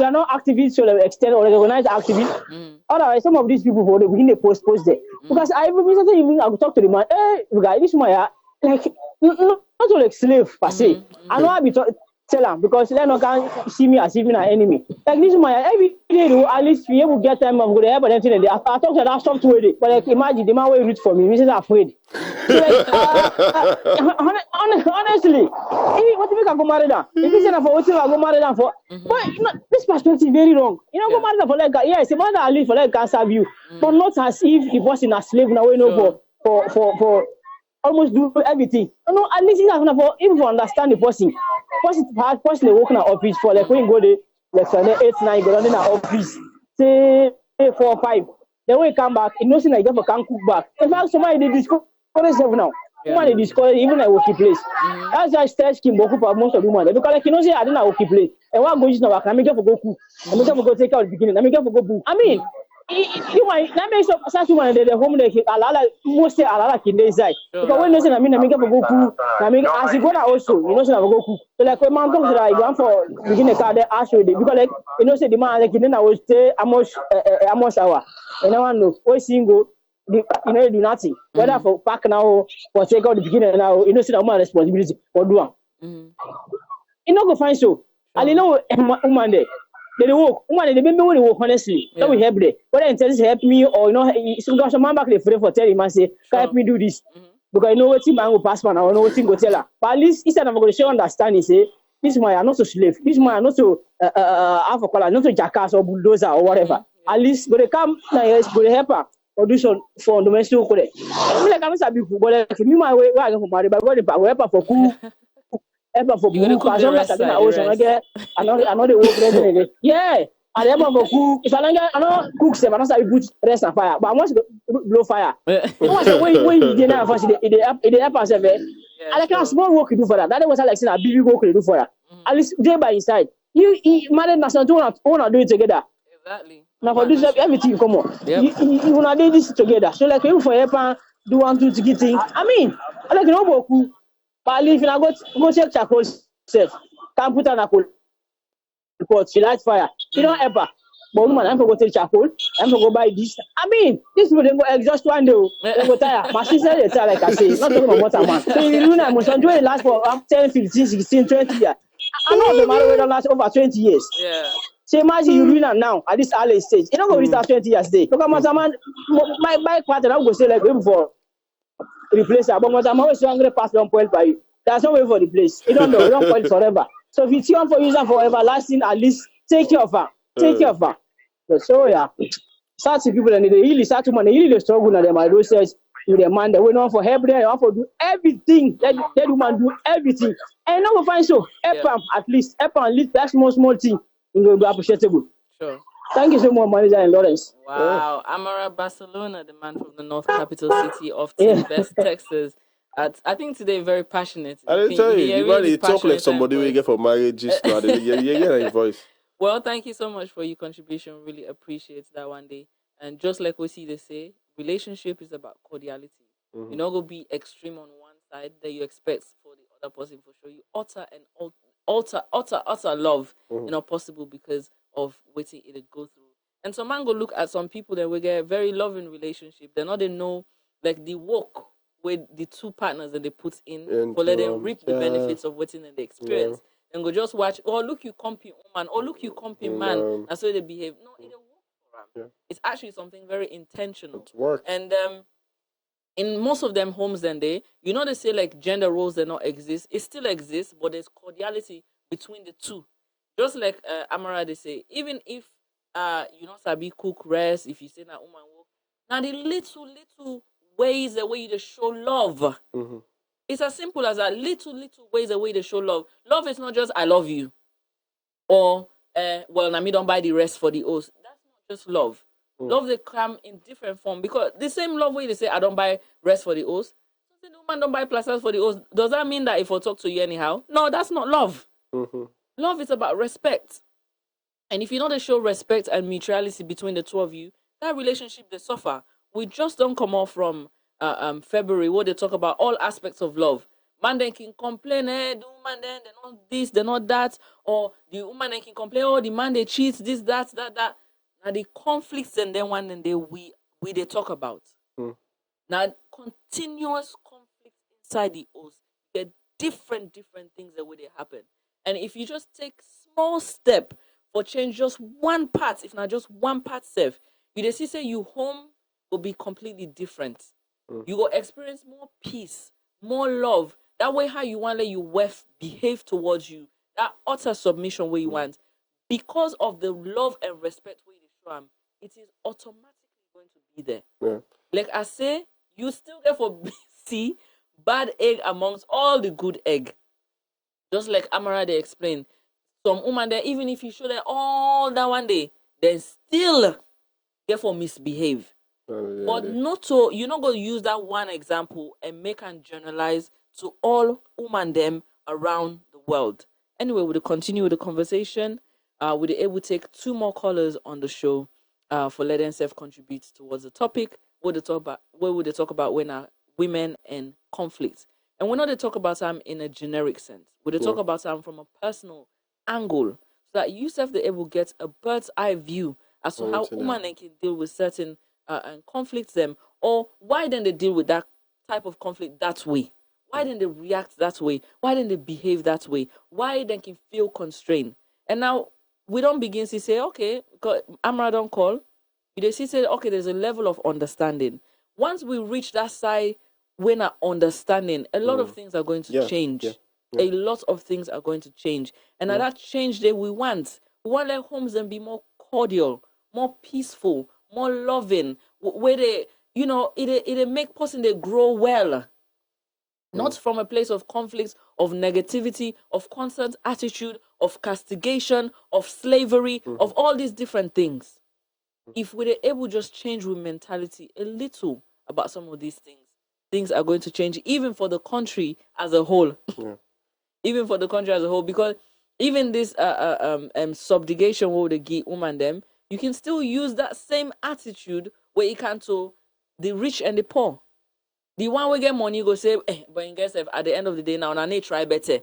are not activists to the extent or recognized activists. Otherwise, some of these people for the begin they post there. Because I even I would talk to the man, hey, guy, this man like not like slave per se. I know I be tell him because they not can see me as even an enemy. Like this man, every day do at least be able to get time of good help and everything. I talk to that stuff to it. But like imagine the man will root for me, which is afraid. So like honestly, what if you can go marry down? If you say for what you can go marry down for, but this perspective is very wrong. You know, go marry down for like yes, a man that live for like can serve you, but not as if the person is slave now. We know for almost do everything. You know, at least even for understand the person. Person they work in an office for like when you go there, like from 8, 9, go down in an office, say 4, 5. Then when you come back, you know, see like you can cook back. In fact, somebody they discourage themselves now. Woman they discourage even a working place. That's why stretch Kim Boku for most of the women. Because like you know, say I don't know working place. And what goes now, I make it for go cook. I make it for go take out the beginning. I make it for go book. I mean, you might that makes such woman they home they alala most say alala kin dey side. Because when they say I make it for go cook, I make as you go now also, you know say I go cook. So like when man comes like one for begin the car they ask you because like you know say the man like then I will stay almost hour. And no one know what single you know do nothing. Whether for pack now or take out the beginning now, you know say the woman responsibility for do am. You know go find so. And you know woman there. They work. Woman they make me when they work honestly. That will help them. Whether intends to help me or you know some man back they free for tell him and say, can help me do this. Because I know what man will pass man, I know what thing go tell her. But at least instead of going to show understanding, say this man are not so slave, this man are not so half a color, not so jackass or bulldozer or whatever. At least go they come now go they help her or do some for domestic work. I mean like I'm not but like me my way where I go for marry, but go the help her for cook. Ever for book, as long as I didn't always get another work again. Yeah, I ever for cook. If I don't get, I don't cook them. I don't say put rest and fire. But I want to blow fire. Once when you dinner first, it help us. I like a small work you do for that. That was like saying a big work you do for that. At least day by inside. You married national two wanna do it together.
Exactly.
Now for this everything come on. You wanna do this together. So like you for help do 1, 2, 3 things. I mean, I like you know boku. But if I go check charcoal self, can't put on a coal pot, she light fire. You don't ever. But woman, I'm going to take charcoal, I'm going to go buy this. I mean, this will go exhaust one day. They go tire. My sister they tire like I say, not talking about water man. So you know, must enjoy it last for 10, 15, 16, 20 years. I know the matter will last over 20 years.
Yeah.
So imagine you doing that now at this early stage. You don't go reach that 20 years day. Look at man, my bike partner, I'm going to say like before. Replace her, but I'm always angry past don't point by you. There's no way for the place. You don't know, you don't point forever. So if it's on for user for everlasting, at least take care of her. Take care of her. So yeah. Start to people and they really start to man, they really struggle now. They might do says with their man, they went on for help there, they want to do everything. That woman do everything. And now we find so help them at least that small thing. It will be appreciable.
Sure.
Thank you so much, manager and Lawrence.
Wow. Amara Barcelona, the man from the North Capital City of Team Best Texas. I think today very passionate.
I didn't tell you, you really talk like somebody we get for marriage just now. You get a voice.
Well, thank you so much for your contribution. Really appreciate that one day. And just like we see they say, relationship is about cordiality. You're not gonna be extreme on one side that you expect for the other person for sure. You utter love not possible because of waiting it go through. And some man go look at some people that we get a very loving relationship. They know like the work with the two partners that they put in for let them reap the benefits of waiting and the experience. And go just watch, oh look you comping woman, oh look you comping man. That's how they behave. No, it work for them. It's actually something very intentional.
It's work.
And in most of them homes, then they say like gender roles do not exist. It still exists, but there's cordiality between the two. Just like Amara they say, even if sabi cook rest, if you say na woman work, now the little ways the way you dey show love. It's as simple as that. Little ways the way they show love. Love is not just I love you, or well, na me don't buy the rest for the host. That's not just love. Love they come in different form, because the same love way they say I don't buy rest for the host, the woman don't buy plasters for the host. Does that mean that if I talk to you anyhow? No, that's not love. Love is about respect. And if you know they show respect and mutuality between the two of you, that relationship they suffer. We just don't come off from February where they talk about all aspects of love. Man then can complain, the woman then they're not this, they're not that, or the woman then can complain, oh the man they cheat, this, that. Now the conflicts and then one and we they talk about. Now continuous conflict inside the house. There different things that way they happen. And if you just take small step for change just one part, if not just one part self, you just say you home will be completely different. You will experience more peace, more love. That way how you want let your wife behave towards you. That utter submission where you want. Because of the love and respect where you show them, it is automatically going to be there. Like I say, you still get for see bad egg amongst all the good egg. Just like Amara they explained. Some woman there, even if you show them all that one day, they still get for misbehave. But not so you're not going to use that one example and make and generalize to all women them around the world. Anyway, we'll continue with the conversation. We'll able to take 2 more callers on the show for let themselves contribute towards the topic. Where would they talk about when women and conflicts? And we're not they talk about them in a generic sense. We'll talk about them from a personal angle, so that you self the able get a bird's eye view as to how women can deal with certain and conflicts them, or why then they deal with that type of conflict that way. Why then they react that way? Why then they behave that way? Why then can feel constrained? And now we don't begin to say, okay, Amara don't call. You see, say, okay, there's a level of understanding. Once we reach that side, we're not understanding. A lot of things are going to change. A lot of things are going to change. And at that change that we want let homes then be more cordial, more peaceful, more loving, where they, it make person they grow well. Not from a place of conflict, of negativity, of constant attitude, of castigation, of slavery, of all these different things. If we're able to just change with mentality a little about some of these things are going to change, even for the country as a whole. Even for the country as a whole, because even this subjugation where they give woman them, you can still use that same attitude where you can to the rich and the poor. The one we get money go say, but in guess at the end of the day now I need try better.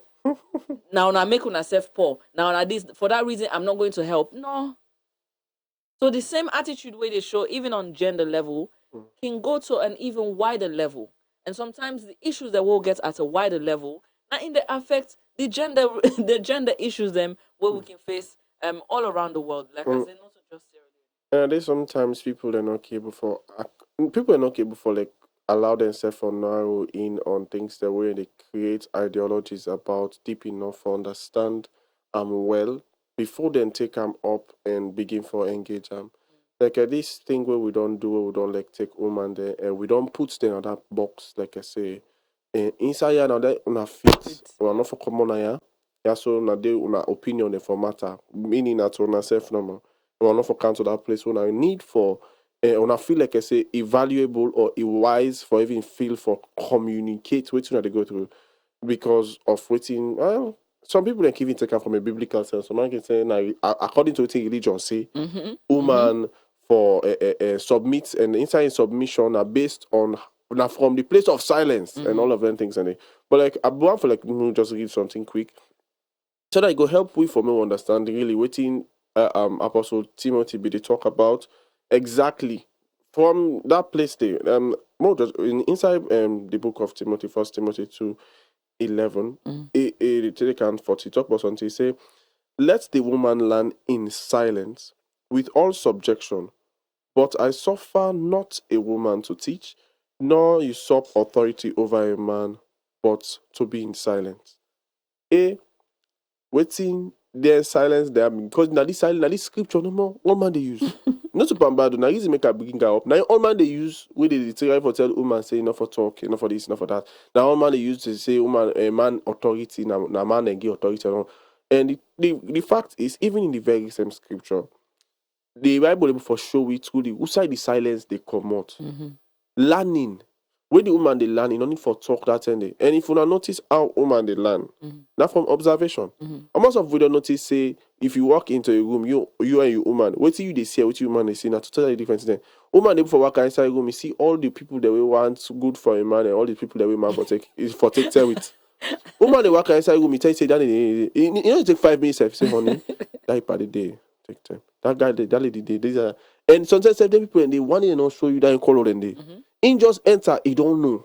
Now I make una self poor. Now this for that reason I'm not going to help. No. So the same attitude where they show even on gender level can go to an even wider level. And sometimes the issues that we'll get at a wider level now in the affect the gender issues them where we can face all around the world. Like I said, not to just say.
There's sometimes people are not capable for like allow themselves to narrow in on things the way they create ideologies about deep enough to understand well before then take them up and begin for engage them. Like this thing where we don't like take woman there and we don't put them in that box, like I say. Inside here now that una fit or not for common here. Yeah, so na de una opinion for matter. Meaning that una self normal. Or not for count to that place when I need for una feel like I say evaluable or wise for even feel for communicate what they go through because of waiting. Well, some people can even take it from a biblical sense. Some can say now according to what religion say, woman for submit and inside submission are based on now from the place of silence and all of them things and but like I want for like just read something quick so that it go help we for me understand really waiting Apostle Timothy be they talk about exactly from that place there more just inside the book of Timothy, 1 Timothy 2:11 take and 40 talk about something say let the woman learn in silence with all subjection But I suffer not a woman to teach, nor usurp authority over a man, but to be in silence. Waiting there silence there because now this silence, now this scripture no more one man they use. Not to pambado, now easy make a begin go up. Now all man they use where they try for tell woman say enough for talk, enough for this, enough for that. Now all man they use to say woman a man authority, now man and give authority. And the fact is, even in the very same scripture, the Bible able for show it truly who side the silence they come out. Learning. Where the woman they learn, no need for talk that end. And if you not notice how woman they learn, not from observation. Most of we don't notice say if you walk into a room, you and your woman, what do you they see, what you woman they see, now totally different thing. Woman they for walk inside a room, you see all the people that we want good for a man and all the people that we man for take care with. Woman they walk inside a room, you tell you say that you know take 5 minutes, say honey, that part the day, take time. That guy, that lady, these are, and sometimes some people and they want to not show you that in color then they. In just enter, he don't know.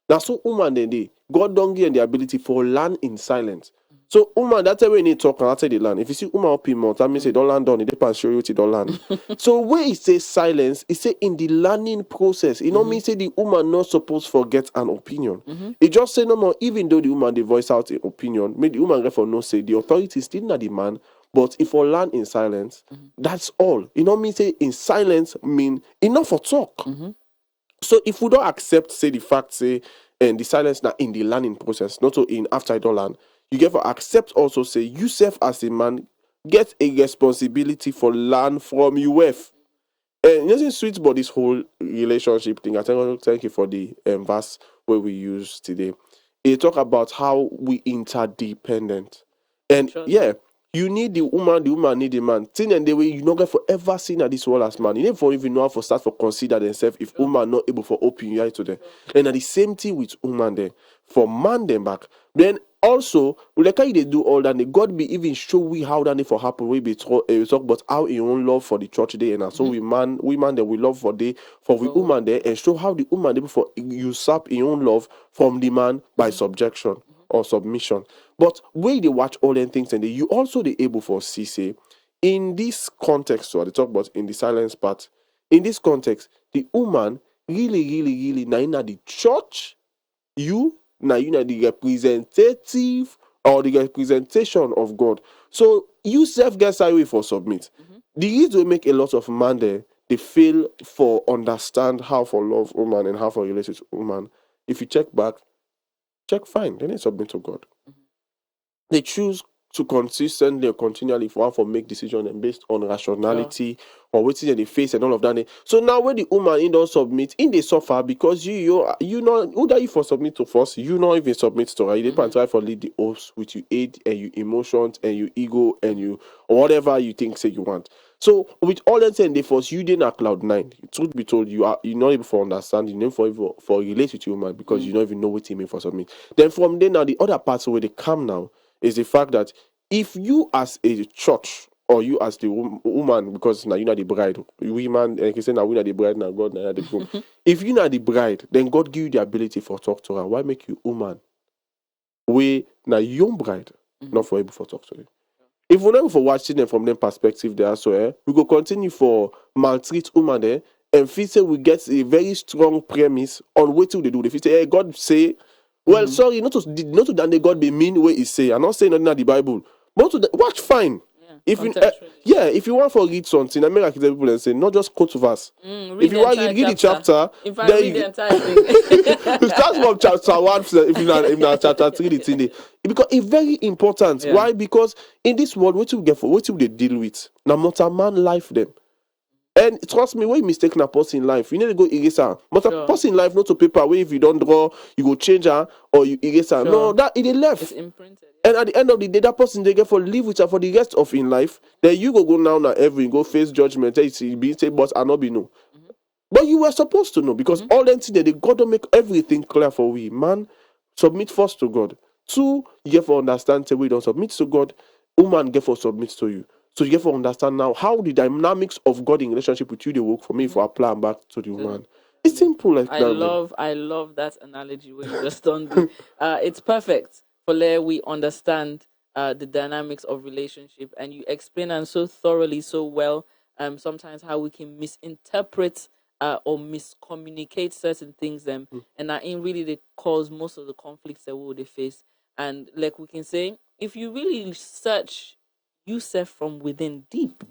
That's so woman then they God don't give them the ability for learn in silence. So woman, that's why we need talk and that's how they learn. If you see woman up in mouth, that means they don't learn down, it depends show you what they don't learn. So where it says silence, it say in the learning process. It don't mean say the woman not supposed to forget an opinion. It just say no more, even though the woman they voice out an opinion, make the woman therefore no say the authority is still not the man. But if we learn in silence, that's all. You know me say in silence mean enough for talk. So if we don't accept, say the fact, say, and the silence now in the learning process, not so in after I don't learn, you get to accept also say yourself as a man get a responsibility for learn from UF. And it doesn't sweet about this whole relationship thing. Thank you for the verse where we use today. It talk about how we interdependent. And yeah, you need the woman need the man. Thing and the way you not get forever seen at this world as man. You never even know how to start for consider themselves if woman not able for open your eyes to them. And at the same thing with woman there. For man them back. Then also, like how they do all that, they God be even show we how that for happen. We talk about how he own love for the church day, and so we man that we love for the woman there, and show how the woman able for usurp his own love from the man by subjection or submission. But when they watch all them things and you also they able for see say in this context, so they talk about in the silence part, in this context, the woman really now in the church, you know the representative or the representation of God. So you self get away for submit. The reason we make a lot of man there, they fail for understand how for love woman and how for relate with woman. If you check back, check fine, then they submit to God. They choose to consistently or continually for make decisions and based on rationality or waiting in the face and all of that. So now when the woman in don't submit, in they suffer because you know who that you for submit to first, you not even submit to her. You depend try for lead the oaths with your aid and your emotions and your ego and you or whatever you think say you want. So with all that saying, they force you didn't cloud 9. Truth be told, you're not able to understand, you know for relate with your man because you don't even know what he mean for submit. Then from then now the other parts where they come now is the fact that if you as a church or you as the woman, because now you're not the bride, women, like you say now we're not the bride, now God now the groom. If you're not the bride, then God give you the ability for talk to her. Why make you woman? We now young bride, not for able for talk to you. If we're not for watching them from them perspective there, so we go continue for maltreat woman there, and feel say we get a very strong premise on what they do. They feel say, hey, God say. Well, sorry, not to that God be mean way he say. I'm not saying nothing in the Bible. But to watch fine. If you want to read something, I mean like people and say, not just quote verse. If you want to read the chapter,
if I read the entire thing.
You start from chapter 1, if not chapter 3, it's in there. Because it's very important.
Yeah.
Why? Because in this world, what you get for what you they deal with. Now, not a man life them. And trust me, when you mistake a person in life, you need to go erase her. But a person in life, not to paper where if you don't draw, you go change her or you erase her. No, that it is left.
It's imprinted.
And at the end of the day, that person they get for live with her for the rest of in life. Then you go now every go face judgment. It's be say, but I not be know. But you were supposed to know because all them things that they got to make everything clear for we. Man, submit first to God. 2, you get for understand say we don't submit to God. Woman get for submit to you. So you get to understand now how the dynamics of God in relationship with you they work for me for apply back to the woman. It's simple like that.
I love that analogy where you just done the, it's perfect for where we understand the dynamics of relationship and you explain and so thoroughly, so well sometimes how we can misinterpret or miscommunicate certain things, and that in really they cause most of the conflicts that we face. And like we can say, if you really search yourself from within, deep,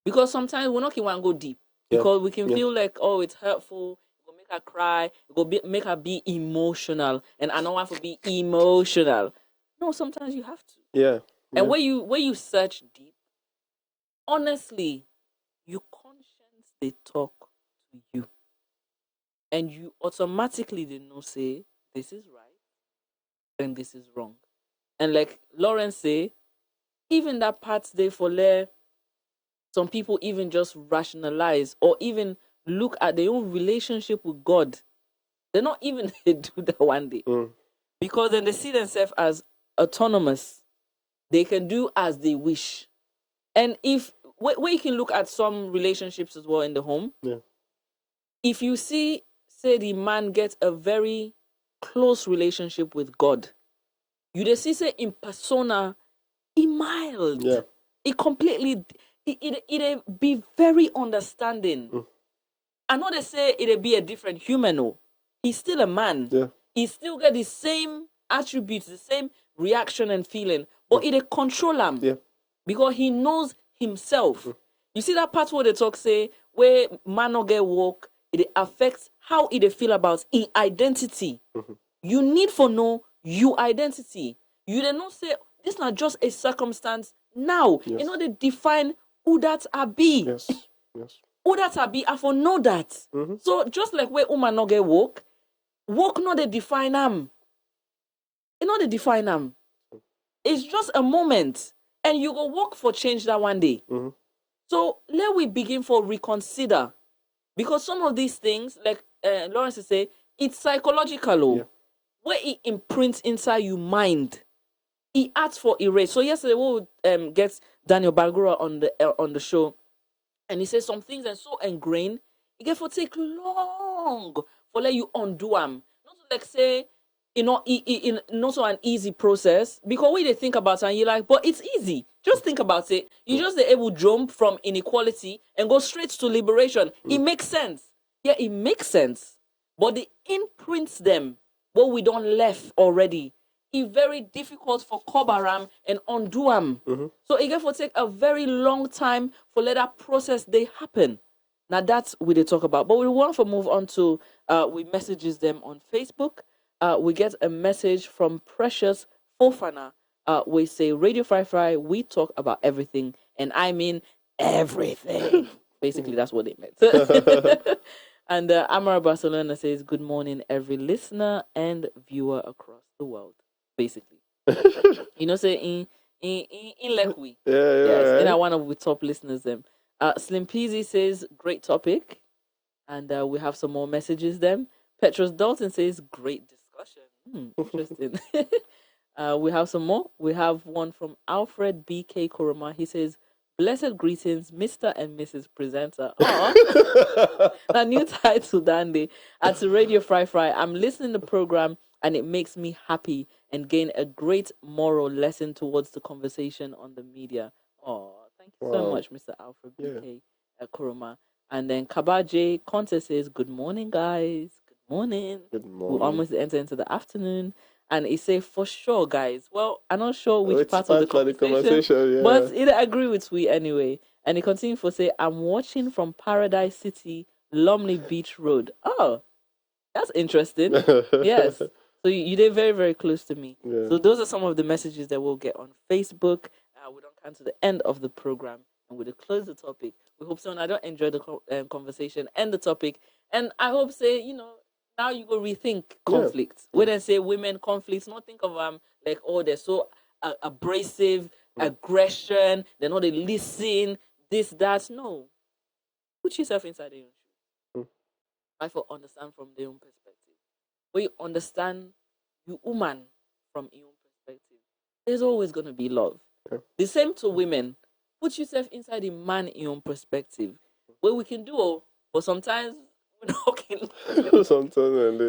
because sometimes we're not going to go deep because we can feel like, oh, it's hurtful, it will make her cry, it will make her be emotional, and I don't want to be emotional. No, sometimes you have to.
Yeah.
And when you search deep, honestly, your conscience they talk to you, and you automatically they know say this is right and this is wrong. And like Lawrence say, even that part they for there, some people even just rationalize or even look at their own relationship with God. They're not even they do that one day because then they see themselves as autonomous. They can do as they wish. And if where you can look at some relationships as well in the home, if you see, say the man gets a very close relationship with God, you they see say in persona, he mild, it completely, it be very understanding. I know they say it'll be a different human, no, he's still a man. He still get the same attributes, the same reaction and feeling, but it'll control him because he knows himself. You see that part where they talk say where man not get woke, it affects how it feel about in identity. You need for know your identity. You did not say this not just a circumstance now. You know they define who that I be. Who that I be, I for know that. So just like where woman not get woke not they define them. You know they define them. It's just a moment, and you go work for change that one day. So let we begin for reconsider, because some of these things, like Lawrence say, it's psychological. Where it imprints inside your mind, it asks for erase. So yesterday we get Daniel Bagura on the show, and he says some things are so ingrained, it get for take long for let you undo them. Not to like say, not so an easy process, because when they think about it and you're like, but it's easy. Just think about it. You just able to jump from inequality and go straight to liberation. It makes sense. Yeah, it makes sense. But the imprints them, what we don't left already, it's very difficult for Kobaram and undo them. So it will take a very long time for let that process they happen. Now that's what they talk about. But we want to move on to we messages them on Facebook. We get a message from Precious Fofana. We say Radio Fry, we talk about everything, and I mean everything. Basically, that's what they meant. And Amara Barcelona says, good morning, every listener and viewer across the world. Basically, you know, say in Lekwi, yes, in one of the top listeners. Them, Slim Peasy says, great topic, and we have some more messages. Them, Petros Dalton says, great discussion. Interesting. We have some more. We have one from Alfred BK Koroma. He says, blessed greetings, Mr. and Mrs. Presenter. A new title, Dandy. At Radio Fry. I'm listening to the program and it makes me happy and gain a great moral lesson towards the conversation on the media. Oh, thank you so much, Mr. Alfred BK Koroma. And then Kabaje Conte says, good morning, guys. Good morning.
Good morning.
We almost enter into the afternoon. And he say, for sure, guys. Well, I'm not sure which part of the conversation, but it agree with we anyway. And he continues to say, I'm watching from Paradise City, Lumley Beach Road. Oh, that's interesting. Yes. So you did very, very close to me. So those are some of the messages that we'll get on Facebook. We don't come to the end of the program, and we'll close the topic. We hope so. And I don't enjoy the conversation and the topic. And I hope, say, now you go rethink conflicts. When I say women conflicts, not think of like, oh, they're so abrasive, aggression, they're not they listen, this, that. No. Put yourself inside their own shoes. I for understand from their own perspective. When you understand you woman from your own perspective, there's always gonna be love. The same to women. Put yourself inside the man in your own perspective. What we can do, but sometimes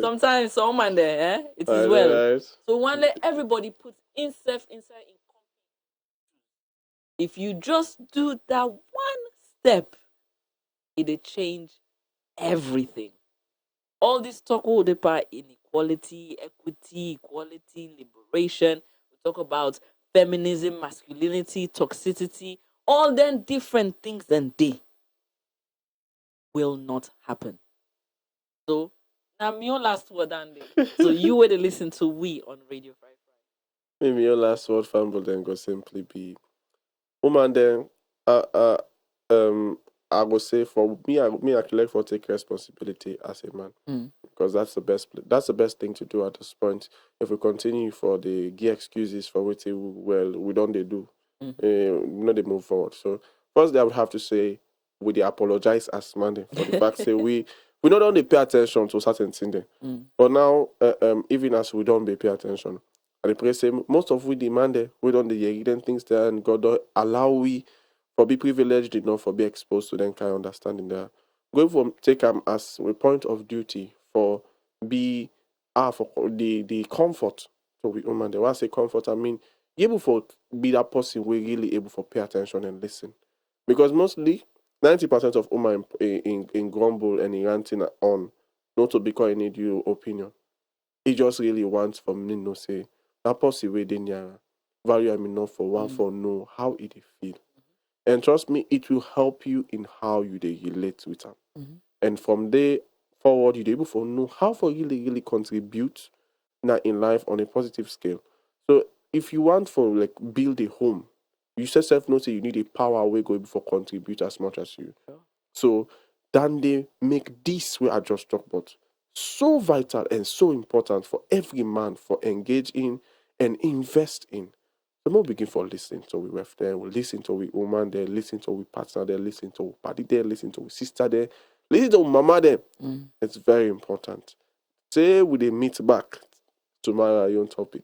sometimes someone there, it is well. Right. So one let everybody put himself inside in If you just do that one step, it'll change everything. All this talk about inequality, equity, equality, liberation. We talk about feminism, masculinity, toxicity, all them different things, and they will not happen. So now your last word, Andy. So you were to listen to we on Radio Fry Fry.
Maybe your last word, family, then go simply be, woman. Then, I will say for me, I like for take responsibility as a man, because that's the best thing to do at this point. If we continue for the give excuses for what we don't they do, they move forward. So first, I would have to say we apologize as man for the fact that we not only pay attention to certain things, but now even as we don't pay attention, and the praise say most of we demand we don't the hidden things there, and God don't allow we. For be privileged enough for be exposed to them kind of understanding there. Going from take them as a point of duty for be for the comfort to be woman. When I say comfort, I mean able for be that person we really able for pay attention and listen. Because mostly 90% of women in grumble and in ranting on not to because I need your opinion. It just really wants for me no say that person way they value I mean not for one for know how it feel. And trust me, it will help you in how you relate with them. And from there forward, you're able to know how for really contribute now in life on a positive scale. So if you want for like build a home, you self know you need a power way go able for contribute as much as you. So then they make this way I just talked about so vital and so important for every man for engage in and invest in. The more begin for listening to we ref there, we listen to we woman there, listen to we partner there, listen to we party there, listen to we sister there, listen to mama there. It's very important. Say we they meet back tomorrow your own topic.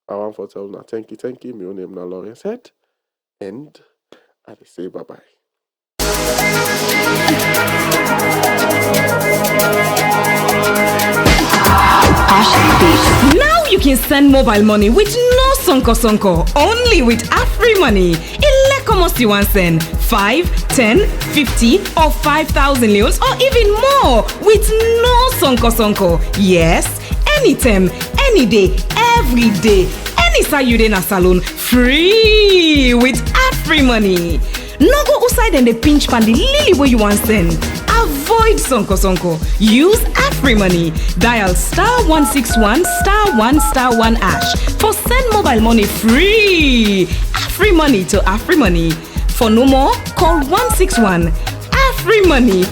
I want to tell now. Thank you. My name is Lawrence Hedd, and I say bye bye.
Now you can send mobile money with no sonko, only with AfriMoney. Ilek you want send 5, 10, 50 or 5,000 leons or even more with no sonko. Yes, anytime, any day, every day, any side you in a salon, free with AfriMoney. No go outside and the pinch pan the lily where you want send. Avoid sonko. Use AfriMoney. Dial *161 *1 # for send mobile money free. AfriMoney to AfriMoney. For no more, call 161 AfriMoney.